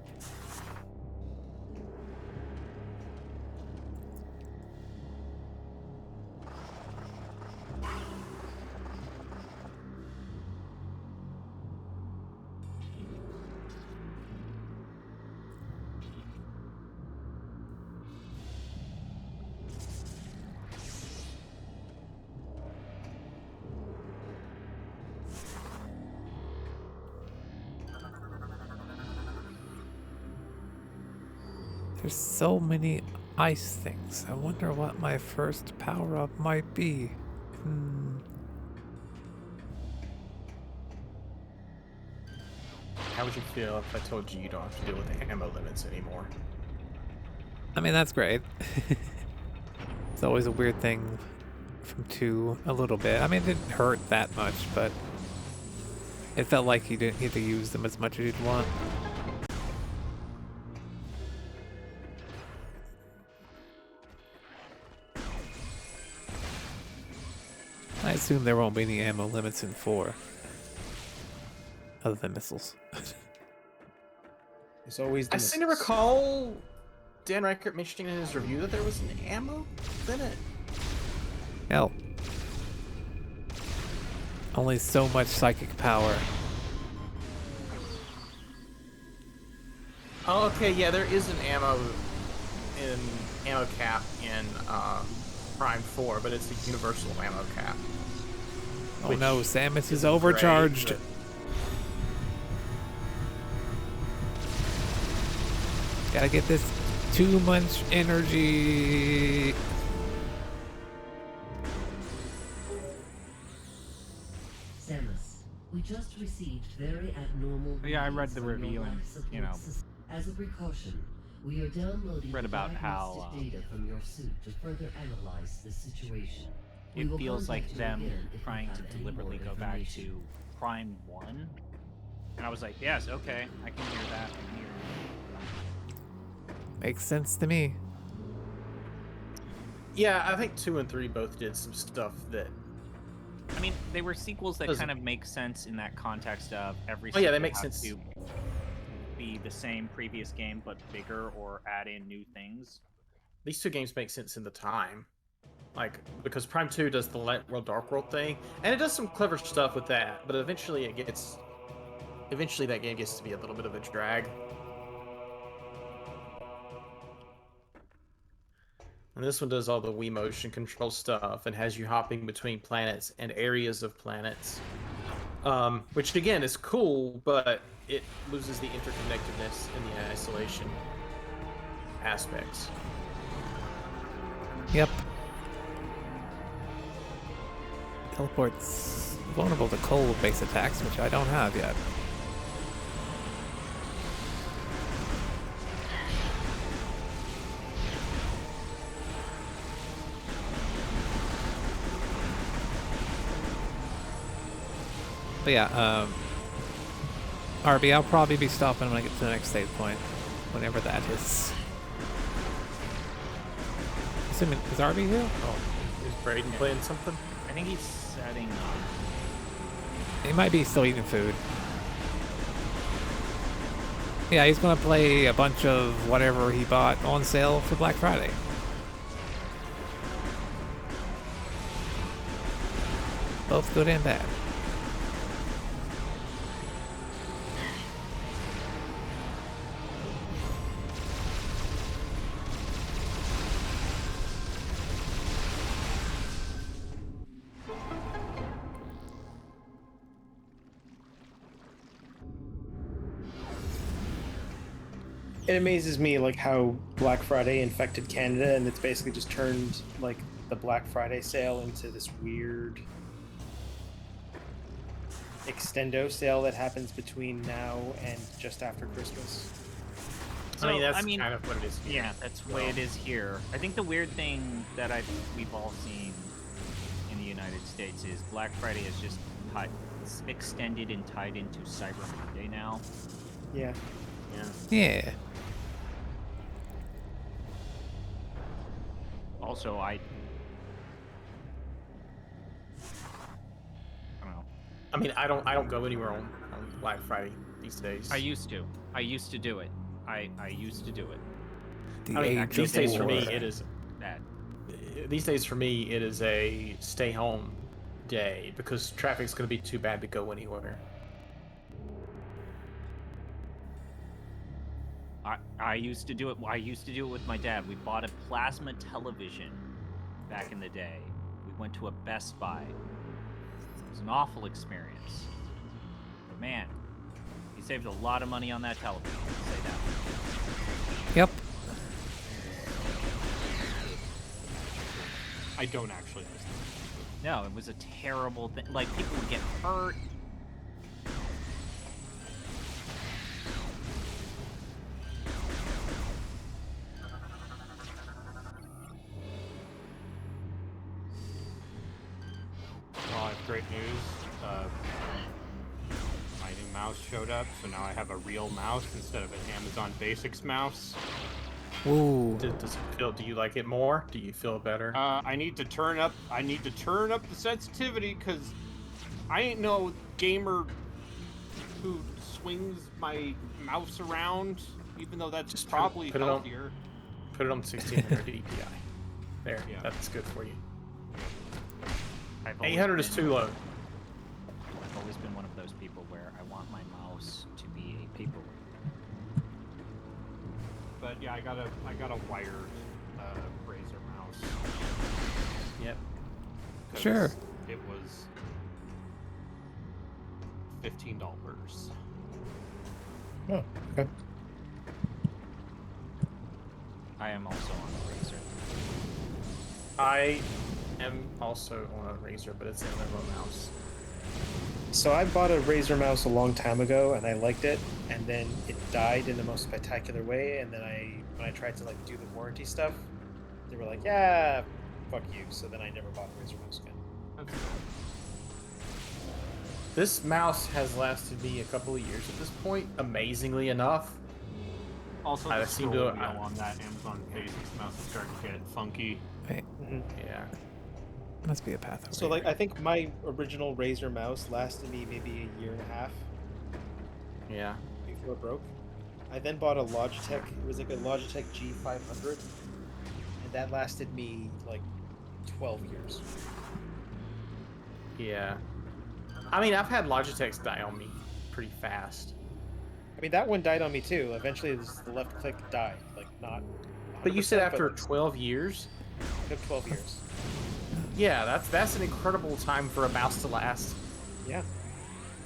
[SPEAKER 1] There's so many ice things. I wonder what my first power-up might be.
[SPEAKER 10] How would you feel if I told you you don't have to deal with the ammo limits anymore?
[SPEAKER 1] I mean, that's great. It's always a weird thing from 2 a little bit. I mean, it didn't hurt that much, but it felt like you didn't get to use them as much as you'd want. I assume there won't be any ammo limits in 4. Other than missiles.
[SPEAKER 11] It's always the
[SPEAKER 10] I seem to
[SPEAKER 11] missiles.
[SPEAKER 10] recall Dan Reichert mentioning in his review that there was an ammo limit.
[SPEAKER 1] Hell. Only so much psychic power.
[SPEAKER 10] Oh, okay, yeah, there is an ammo cap in Prime 4, but it's a universal ammo cap.
[SPEAKER 1] Oh no, Samus is
[SPEAKER 10] great,
[SPEAKER 1] overcharged.
[SPEAKER 10] but-
[SPEAKER 1] Gotta get this too much energy.
[SPEAKER 6] Samus, we just received very abnormal.
[SPEAKER 9] Yeah, I read
[SPEAKER 6] readings
[SPEAKER 9] the
[SPEAKER 6] from your
[SPEAKER 9] review and,
[SPEAKER 6] life support
[SPEAKER 9] you know,
[SPEAKER 6] system. As a precaution, we are downloading
[SPEAKER 9] read about how,
[SPEAKER 6] diagnostic data from your suit to further analyze the situation. We
[SPEAKER 9] It
[SPEAKER 6] will
[SPEAKER 9] feels like
[SPEAKER 6] contact you
[SPEAKER 9] them
[SPEAKER 6] again if we
[SPEAKER 9] trying
[SPEAKER 6] have
[SPEAKER 9] to
[SPEAKER 6] any
[SPEAKER 9] deliberately
[SPEAKER 6] more
[SPEAKER 9] go back
[SPEAKER 6] information.
[SPEAKER 9] to Prime 1. And I was like, yes, okay, I can hear that from here.
[SPEAKER 1] Makes sense to me.
[SPEAKER 10] Yeah, I think 2 and 3 both did some stuff that...
[SPEAKER 9] I mean, they were sequels that
[SPEAKER 10] Doesn't-
[SPEAKER 9] kind of make sense in that context of every
[SPEAKER 10] Oh, yeah, they
[SPEAKER 9] sequel
[SPEAKER 10] make
[SPEAKER 9] has
[SPEAKER 10] sense.
[SPEAKER 9] to be the same previous game but bigger or add in new things.
[SPEAKER 10] These 2 games make sense in the time. Like, because Prime 2 does the Light World, Dark World thing, and it does some clever stuff with that, but eventually that game gets to be a little bit of a drag. And this one does all the Wii motion control stuff and has you hopping between planets and areas of planets. Which again is cool, but it loses the interconnectedness and the isolation aspects.
[SPEAKER 1] Yep. Teleport's vulnerable to cold base attacks, which I don't have yet. But yeah, RB, I'll probably be stopping when I get to the next save point, whenever that is. Assuming, is RB here?
[SPEAKER 10] Oh, is Braden playing something?
[SPEAKER 9] I think he's setting up.
[SPEAKER 1] He might be still eating food. Yeah, he's gonna play a bunch of whatever he bought on sale for Black Friday. Both good and bad.
[SPEAKER 11] It amazes me like how Black Friday infected Canada, and it's basically just turned like the Black Friday sale into this weird extendo sale that happens between now and just after Christmas.
[SPEAKER 10] I mean, that's
[SPEAKER 9] I mean,
[SPEAKER 10] kind of what it is here.
[SPEAKER 9] Yeah, that's the way it is here. I think the weird thing that we've all seen in the United States is Black Friday is just extended and tied into Cyber Monday now.
[SPEAKER 11] Yeah.
[SPEAKER 1] Yeah.
[SPEAKER 9] Also, I don't know.
[SPEAKER 10] I mean, I don't go anywhere on Black Friday these days.
[SPEAKER 9] I used to do it. I used to do it.
[SPEAKER 1] The
[SPEAKER 10] I mean,
[SPEAKER 1] age
[SPEAKER 10] these
[SPEAKER 1] of
[SPEAKER 10] days for me,
[SPEAKER 1] war.
[SPEAKER 10] it is.
[SPEAKER 9] Bad.
[SPEAKER 10] These days for me, it is a stay home day because traffic's going to be too bad to go anywhere.
[SPEAKER 9] I used to do it. I used to do it with my dad. We bought a plasma television back in the day. We went to a Best Buy. It was an awful experience. But man, he saved a lot of money on that television. I'll say that.
[SPEAKER 1] Yep.
[SPEAKER 2] I don't actually miss that.
[SPEAKER 9] No, it was a terrible thing. Like, people would get hurt.
[SPEAKER 2] Well, I have great news. My new mouse showed up, so now I have a real mouse instead of an Amazon Basics mouse.
[SPEAKER 1] Ooh.
[SPEAKER 10] Do you like it more? Do you feel better?
[SPEAKER 2] I need to turn up the sensitivity because I ain't no gamer who swings my mouse around, even though that's
[SPEAKER 10] Just
[SPEAKER 2] probably
[SPEAKER 10] put it on-
[SPEAKER 2] healthier.
[SPEAKER 10] Put it on 1600 DPI. There,
[SPEAKER 2] Yeah.
[SPEAKER 10] that's good for you.
[SPEAKER 9] I've always
[SPEAKER 10] 800 is
[SPEAKER 9] been-
[SPEAKER 10] too low.
[SPEAKER 9] I've always been one of those people where I want my mouse to be a paperweight.
[SPEAKER 2] But yeah, I got a wired Razer mouse.
[SPEAKER 10] Yep.
[SPEAKER 2] 'Cause
[SPEAKER 1] Sure.
[SPEAKER 2] It was $15.
[SPEAKER 11] Oh, okay.
[SPEAKER 9] I am also on the Razer.
[SPEAKER 10] I am also on a Razer, but it's a Lenovo mouse.
[SPEAKER 11] So I bought a Razer mouse a long time ago, and I liked it, and then it died in the most spectacular way. And then when I tried to like do the warranty stuff, they were like, "Yeah, fuck you." So then I never bought a Razer mouse again.
[SPEAKER 2] That's
[SPEAKER 10] This mouse has lasted me a couple of years at this point, amazingly enough.
[SPEAKER 2] Also,
[SPEAKER 10] I
[SPEAKER 2] the
[SPEAKER 10] seem
[SPEAKER 2] scroll
[SPEAKER 10] to-
[SPEAKER 2] wheel on that Amazon Basics mouse is starting to get funky.
[SPEAKER 1] Wait,
[SPEAKER 10] Yeah.
[SPEAKER 1] must be a path over
[SPEAKER 11] So like
[SPEAKER 1] here.
[SPEAKER 11] I think my original Razer mouse lasted me maybe a year and a half
[SPEAKER 10] Yeah.
[SPEAKER 11] before it broke. I then bought a Logitech. It was like a Logitech G500, and that lasted me like 12 years.
[SPEAKER 10] Yeah. I mean, I've had Logitechs die on me pretty fast.
[SPEAKER 11] I mean, that one died on me too. Eventually, the left click died. Like not.
[SPEAKER 10] But you said
[SPEAKER 11] 100%,
[SPEAKER 10] after
[SPEAKER 11] but
[SPEAKER 10] 12 years?
[SPEAKER 11] it took 12 years.
[SPEAKER 10] Yeah, that's an incredible time for a mouse to last.
[SPEAKER 11] Yeah.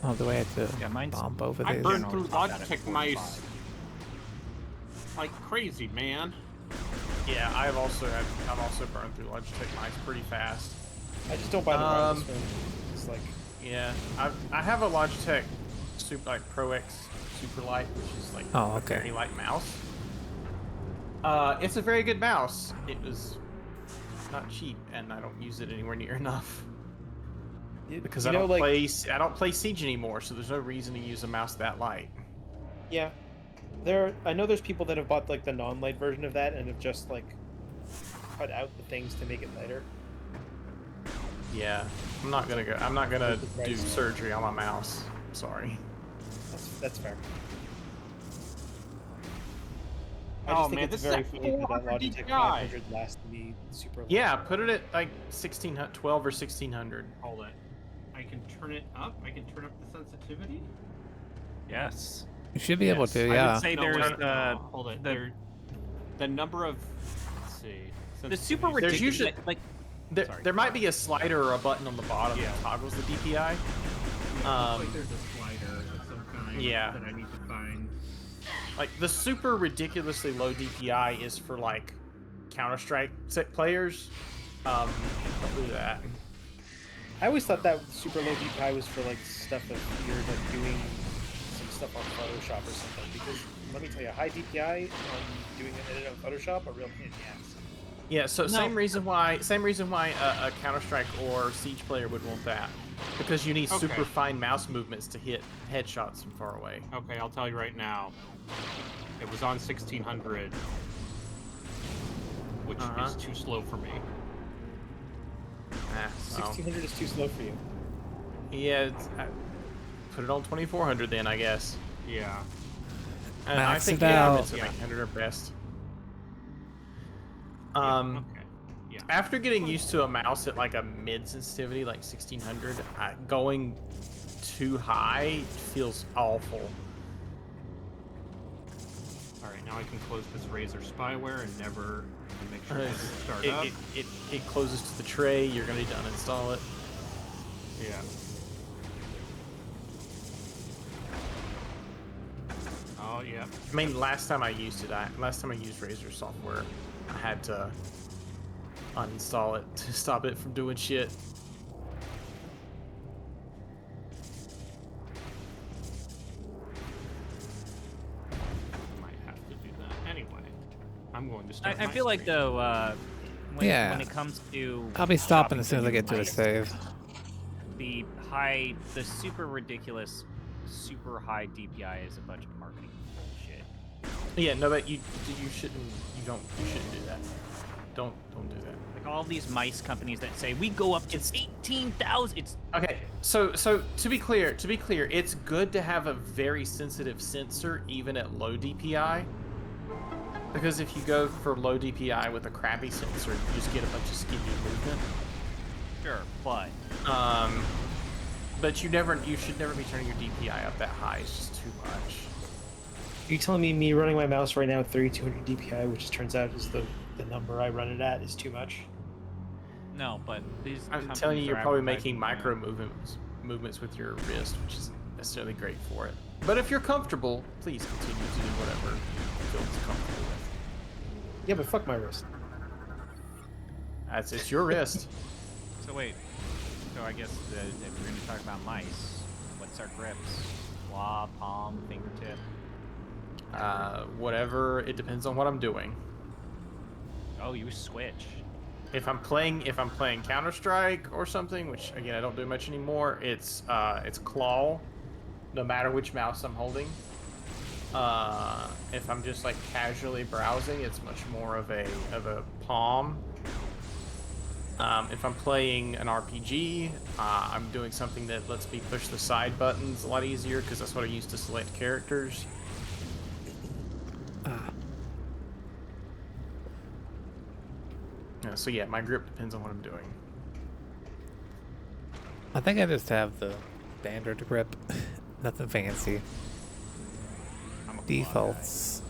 [SPEAKER 1] Oh, do I have to
[SPEAKER 9] Yeah, mine's-
[SPEAKER 1] bump over
[SPEAKER 2] I
[SPEAKER 1] these?
[SPEAKER 2] burned
[SPEAKER 9] generally
[SPEAKER 2] through
[SPEAKER 9] top out at
[SPEAKER 2] Logitech
[SPEAKER 9] 45.
[SPEAKER 2] mice like crazy, man.
[SPEAKER 10] Yeah, I've also burned through Logitech mice pretty fast.
[SPEAKER 11] I just don't buy the wireless one. It's like
[SPEAKER 10] Yeah, I have a Logitech Pro X Superlight, which is like
[SPEAKER 1] Oh,
[SPEAKER 10] a
[SPEAKER 1] okay.
[SPEAKER 10] very light mouse. It's a very good mouse. It was not cheap, and I don't use it anywhere near enough. Because
[SPEAKER 11] you
[SPEAKER 10] I
[SPEAKER 11] know,
[SPEAKER 10] don't
[SPEAKER 11] like,
[SPEAKER 10] I don't play Siege anymore, so there's no reason to use a mouse that light.
[SPEAKER 11] yeah, I know there's people that have bought like the non-light version of that and have just like cut out the things to make it lighter.
[SPEAKER 10] Yeah, I'm not gonna
[SPEAKER 11] the
[SPEAKER 10] do
[SPEAKER 11] price.
[SPEAKER 10] surgery on my mouse. Sorry.
[SPEAKER 11] That's fair. I
[SPEAKER 2] Oh
[SPEAKER 11] just think
[SPEAKER 2] man,
[SPEAKER 11] it's
[SPEAKER 2] this is
[SPEAKER 11] very
[SPEAKER 2] at
[SPEAKER 11] funny that
[SPEAKER 2] 400
[SPEAKER 11] Logitech
[SPEAKER 2] DPI.
[SPEAKER 11] 500 lasts to be super low.
[SPEAKER 10] Yeah, put it at like 1600, 12 or 1600.
[SPEAKER 2] Hold it. I can turn it up. I can turn up the sensitivity.
[SPEAKER 9] Yes.
[SPEAKER 1] You should be able
[SPEAKER 10] Yes,
[SPEAKER 1] to,
[SPEAKER 10] I
[SPEAKER 1] yeah.
[SPEAKER 9] I would say
[SPEAKER 2] No,
[SPEAKER 9] there's
[SPEAKER 2] wait, no, hold it. The number of. Let's see.
[SPEAKER 9] the super
[SPEAKER 2] sensitivities.
[SPEAKER 10] There's
[SPEAKER 9] ridiculous.
[SPEAKER 10] usually-
[SPEAKER 9] Like,
[SPEAKER 10] There,
[SPEAKER 9] Sorry.
[SPEAKER 10] there might be a slider or a button on the bottom
[SPEAKER 2] Yeah.
[SPEAKER 10] that toggles the DPI.
[SPEAKER 2] Like there's a slider of some kind
[SPEAKER 10] Yeah.
[SPEAKER 2] that I need to find.
[SPEAKER 10] Like the super ridiculously low DPI is for like Counter-Strike players. Don't do that.
[SPEAKER 11] I always thought that super low DPI was for like stuff if you're like doing some stuff on Photoshop or something. Because let me tell you, high DPI on doing an edit on Photoshop, a real pain in the ass.
[SPEAKER 10] Yeah, so same reason why a Counter-Strike or Siege player would want that, because you need super fine mouse movements to hit headshots from far away.
[SPEAKER 2] Okay, I'll tell you right now. It was on 1600, which is too slow for me.
[SPEAKER 10] Well,
[SPEAKER 11] 1600 is too slow for you.
[SPEAKER 10] yeah, put it on 2400 then, I guess.
[SPEAKER 2] Yeah.
[SPEAKER 10] And
[SPEAKER 1] Max
[SPEAKER 10] I think
[SPEAKER 1] it out.
[SPEAKER 10] it's 900 are best.
[SPEAKER 2] Okay. Yeah.
[SPEAKER 10] After getting used to a mouse at like a mid sensitivity, like 1600, going too high feels awful.
[SPEAKER 2] All right, now I can close this Razer spyware and never make sure it doesn't start up.
[SPEAKER 10] It closes to the tray. You're gonna need to uninstall it.
[SPEAKER 2] Yeah. Oh yeah.
[SPEAKER 10] I mean, last time I used Razer software, I had to uninstall it to stop it from doing shit.
[SPEAKER 2] Might have to do that anyway. I'm going to start.
[SPEAKER 9] I
[SPEAKER 2] my
[SPEAKER 9] feel like
[SPEAKER 2] stream.
[SPEAKER 9] though, when,
[SPEAKER 1] Yeah.
[SPEAKER 9] when it comes to
[SPEAKER 1] I'll be stopping
[SPEAKER 9] shopping
[SPEAKER 1] as soon as I
[SPEAKER 9] for
[SPEAKER 1] get to the
[SPEAKER 9] mice,
[SPEAKER 1] save.
[SPEAKER 9] the super ridiculous, super high DPI is a bunch of marketing bullshit.
[SPEAKER 10] Yeah, no, but you shouldn't do that. Don't do that.
[SPEAKER 9] Like all these mice companies that say we go up to 18,000. It's
[SPEAKER 10] Okay, so to be clear, it's good to have a very sensitive sensor even at low DPI. Because if you go for low DPI with a crappy sensor, you just get a bunch of skinny movement.
[SPEAKER 9] sure, but
[SPEAKER 10] But you should never be turning your DPI up that high. It's just too much.
[SPEAKER 11] Are you telling me running my mouse right now at 3200 DPI, which turns out is the number I run it at, is too much?
[SPEAKER 9] no, but these.
[SPEAKER 10] I'm
[SPEAKER 9] companies
[SPEAKER 10] telling you, you're
[SPEAKER 9] are
[SPEAKER 10] probably
[SPEAKER 9] advertising
[SPEAKER 10] making
[SPEAKER 9] that.
[SPEAKER 10] micro movements with your wrist, which isn't necessarily great for it. But if you're comfortable, please continue to do whatever you feel comfortable with.
[SPEAKER 11] Yeah, but fuck my wrist.
[SPEAKER 10] It's your wrist.
[SPEAKER 9] So wait, so I guess if we're going to talk about mice, what's our grips? Claw, palm, fingertip.
[SPEAKER 10] Whatever. It depends on what I'm doing.
[SPEAKER 9] Oh, you switch.
[SPEAKER 10] If I'm playing Counter-Strike or something, which again I don't do much anymore, it's claw, no matter which mouse I'm holding. If I'm just like casually browsing, it's much more of a palm. If I'm playing an RPG, I'm doing something that lets me push the side buttons a lot easier because that's what I use to select characters. So yeah, my grip depends on what I'm doing.
[SPEAKER 1] I think I just have the standard grip. Nothing fancy. Defaults.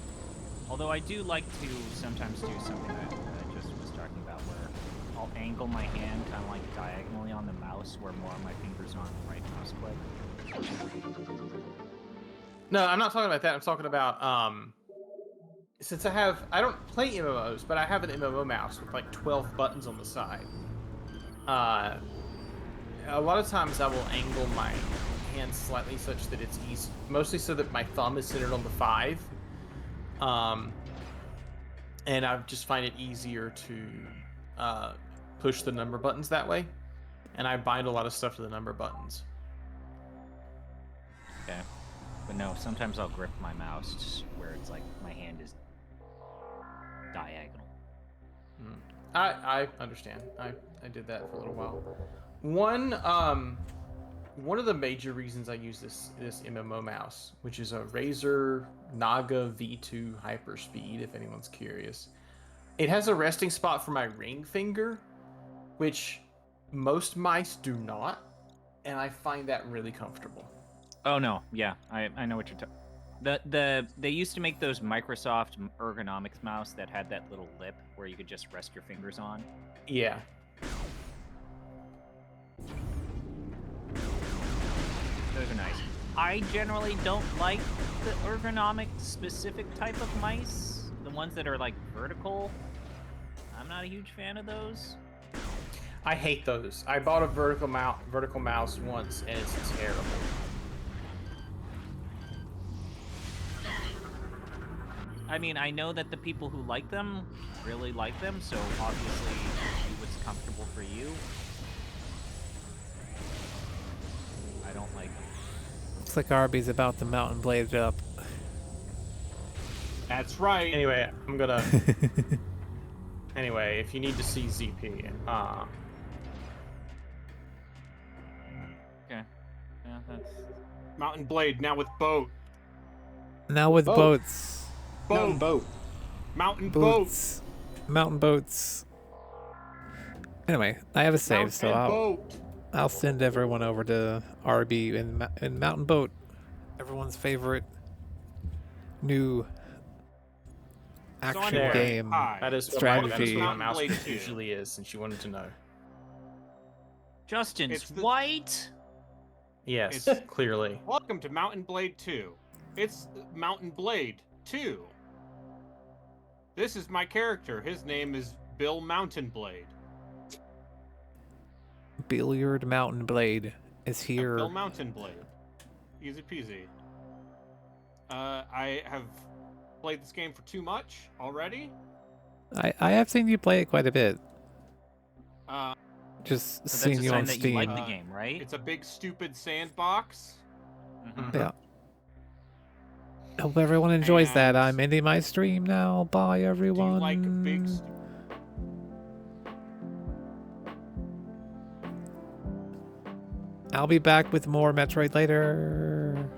[SPEAKER 9] Although I do like to sometimes do something that I just was talking about, where I'll angle my hand kind of like diagonally on the mouse, where more of my fingers are on the right mouse click.
[SPEAKER 10] No, I'm not talking about that. I'm talking about since I don't play MMOs, but I have an MMO mouse with like 12 buttons on the side. A lot of times I will angle my hand slightly such that it's easy, mostly so that my thumb is centered on the 5. And I just find it easier to push the number buttons that way. and I bind a lot of stuff to the number buttons.
[SPEAKER 9] Okay. But no, sometimes I'll grip my mouse just where it's like my hand is diagonal.
[SPEAKER 10] I understand. I did that for a little while. One of the major reasons I use this MMO mouse, which is a Razer Naga V2 Hyperspeed, if anyone's curious. It has a resting spot for my ring finger, which most mice do not, and I find that really comfortable.
[SPEAKER 9] Oh no, yeah, I know what you're talking. They used to make those Microsoft ergonomics mouse that had that little lip where you could just rest your fingers on.
[SPEAKER 10] Yeah.
[SPEAKER 9] Those are nice. I generally don't like the ergonomic specific type of mice. The ones that are like vertical. I'm not a huge fan of those.
[SPEAKER 10] I hate those. I bought a vertical mouse once, and it's terrible.
[SPEAKER 9] I mean, I know that the people who like them really like them, so obviously do what's comfortable for you. I don't like them.
[SPEAKER 1] Looks like Arby's about to mountain blade it up.
[SPEAKER 2] That's right.
[SPEAKER 10] Anyway, I'm gonna. Anyway, if you need to see ZP,
[SPEAKER 9] Okay. Yeah, that's...
[SPEAKER 2] Mountain Blade now with boat.
[SPEAKER 1] Now with
[SPEAKER 11] Boat.
[SPEAKER 1] boats.
[SPEAKER 11] Mountain boat.
[SPEAKER 2] Mountain
[SPEAKER 1] Boats. Mountain boats. Anyway, I have a save,
[SPEAKER 2] Mountain
[SPEAKER 1] so
[SPEAKER 2] boat.
[SPEAKER 1] I'll send everyone over to RB in Mountain Boat. Everyone's favorite new action
[SPEAKER 2] There.
[SPEAKER 1] game.
[SPEAKER 2] Hi.
[SPEAKER 10] that is
[SPEAKER 1] Strategy.
[SPEAKER 10] what my mouse
[SPEAKER 2] Blade 2.
[SPEAKER 10] usually is, since you wanted to know.
[SPEAKER 9] Justin's
[SPEAKER 2] It's the-
[SPEAKER 9] white.
[SPEAKER 10] Yes,
[SPEAKER 2] It's-
[SPEAKER 10] clearly.
[SPEAKER 2] Welcome to Mountain Blade 2. It's Mountain Blade 2. This is my character. His name is Bill Mountain Blade.
[SPEAKER 1] Billiard Mountain Blade is here.
[SPEAKER 2] Bill Mountain Blade. Easy peasy. I have played this game for too much already.
[SPEAKER 1] I have seen you play it quite a bit.
[SPEAKER 2] Uh,
[SPEAKER 1] Just
[SPEAKER 9] So
[SPEAKER 1] seeing
[SPEAKER 9] that's a
[SPEAKER 1] you
[SPEAKER 9] sign
[SPEAKER 1] on
[SPEAKER 9] that you
[SPEAKER 1] Steam.
[SPEAKER 9] like the game, right?
[SPEAKER 2] it's a big stupid sandbox.
[SPEAKER 9] Mhm.
[SPEAKER 1] Yeah. Hope everyone enjoys that.
[SPEAKER 2] And-
[SPEAKER 1] I'm ending my stream now. Bye,
[SPEAKER 2] Do you
[SPEAKER 1] everyone.
[SPEAKER 2] like big
[SPEAKER 1] I'll be back with more Metroid later.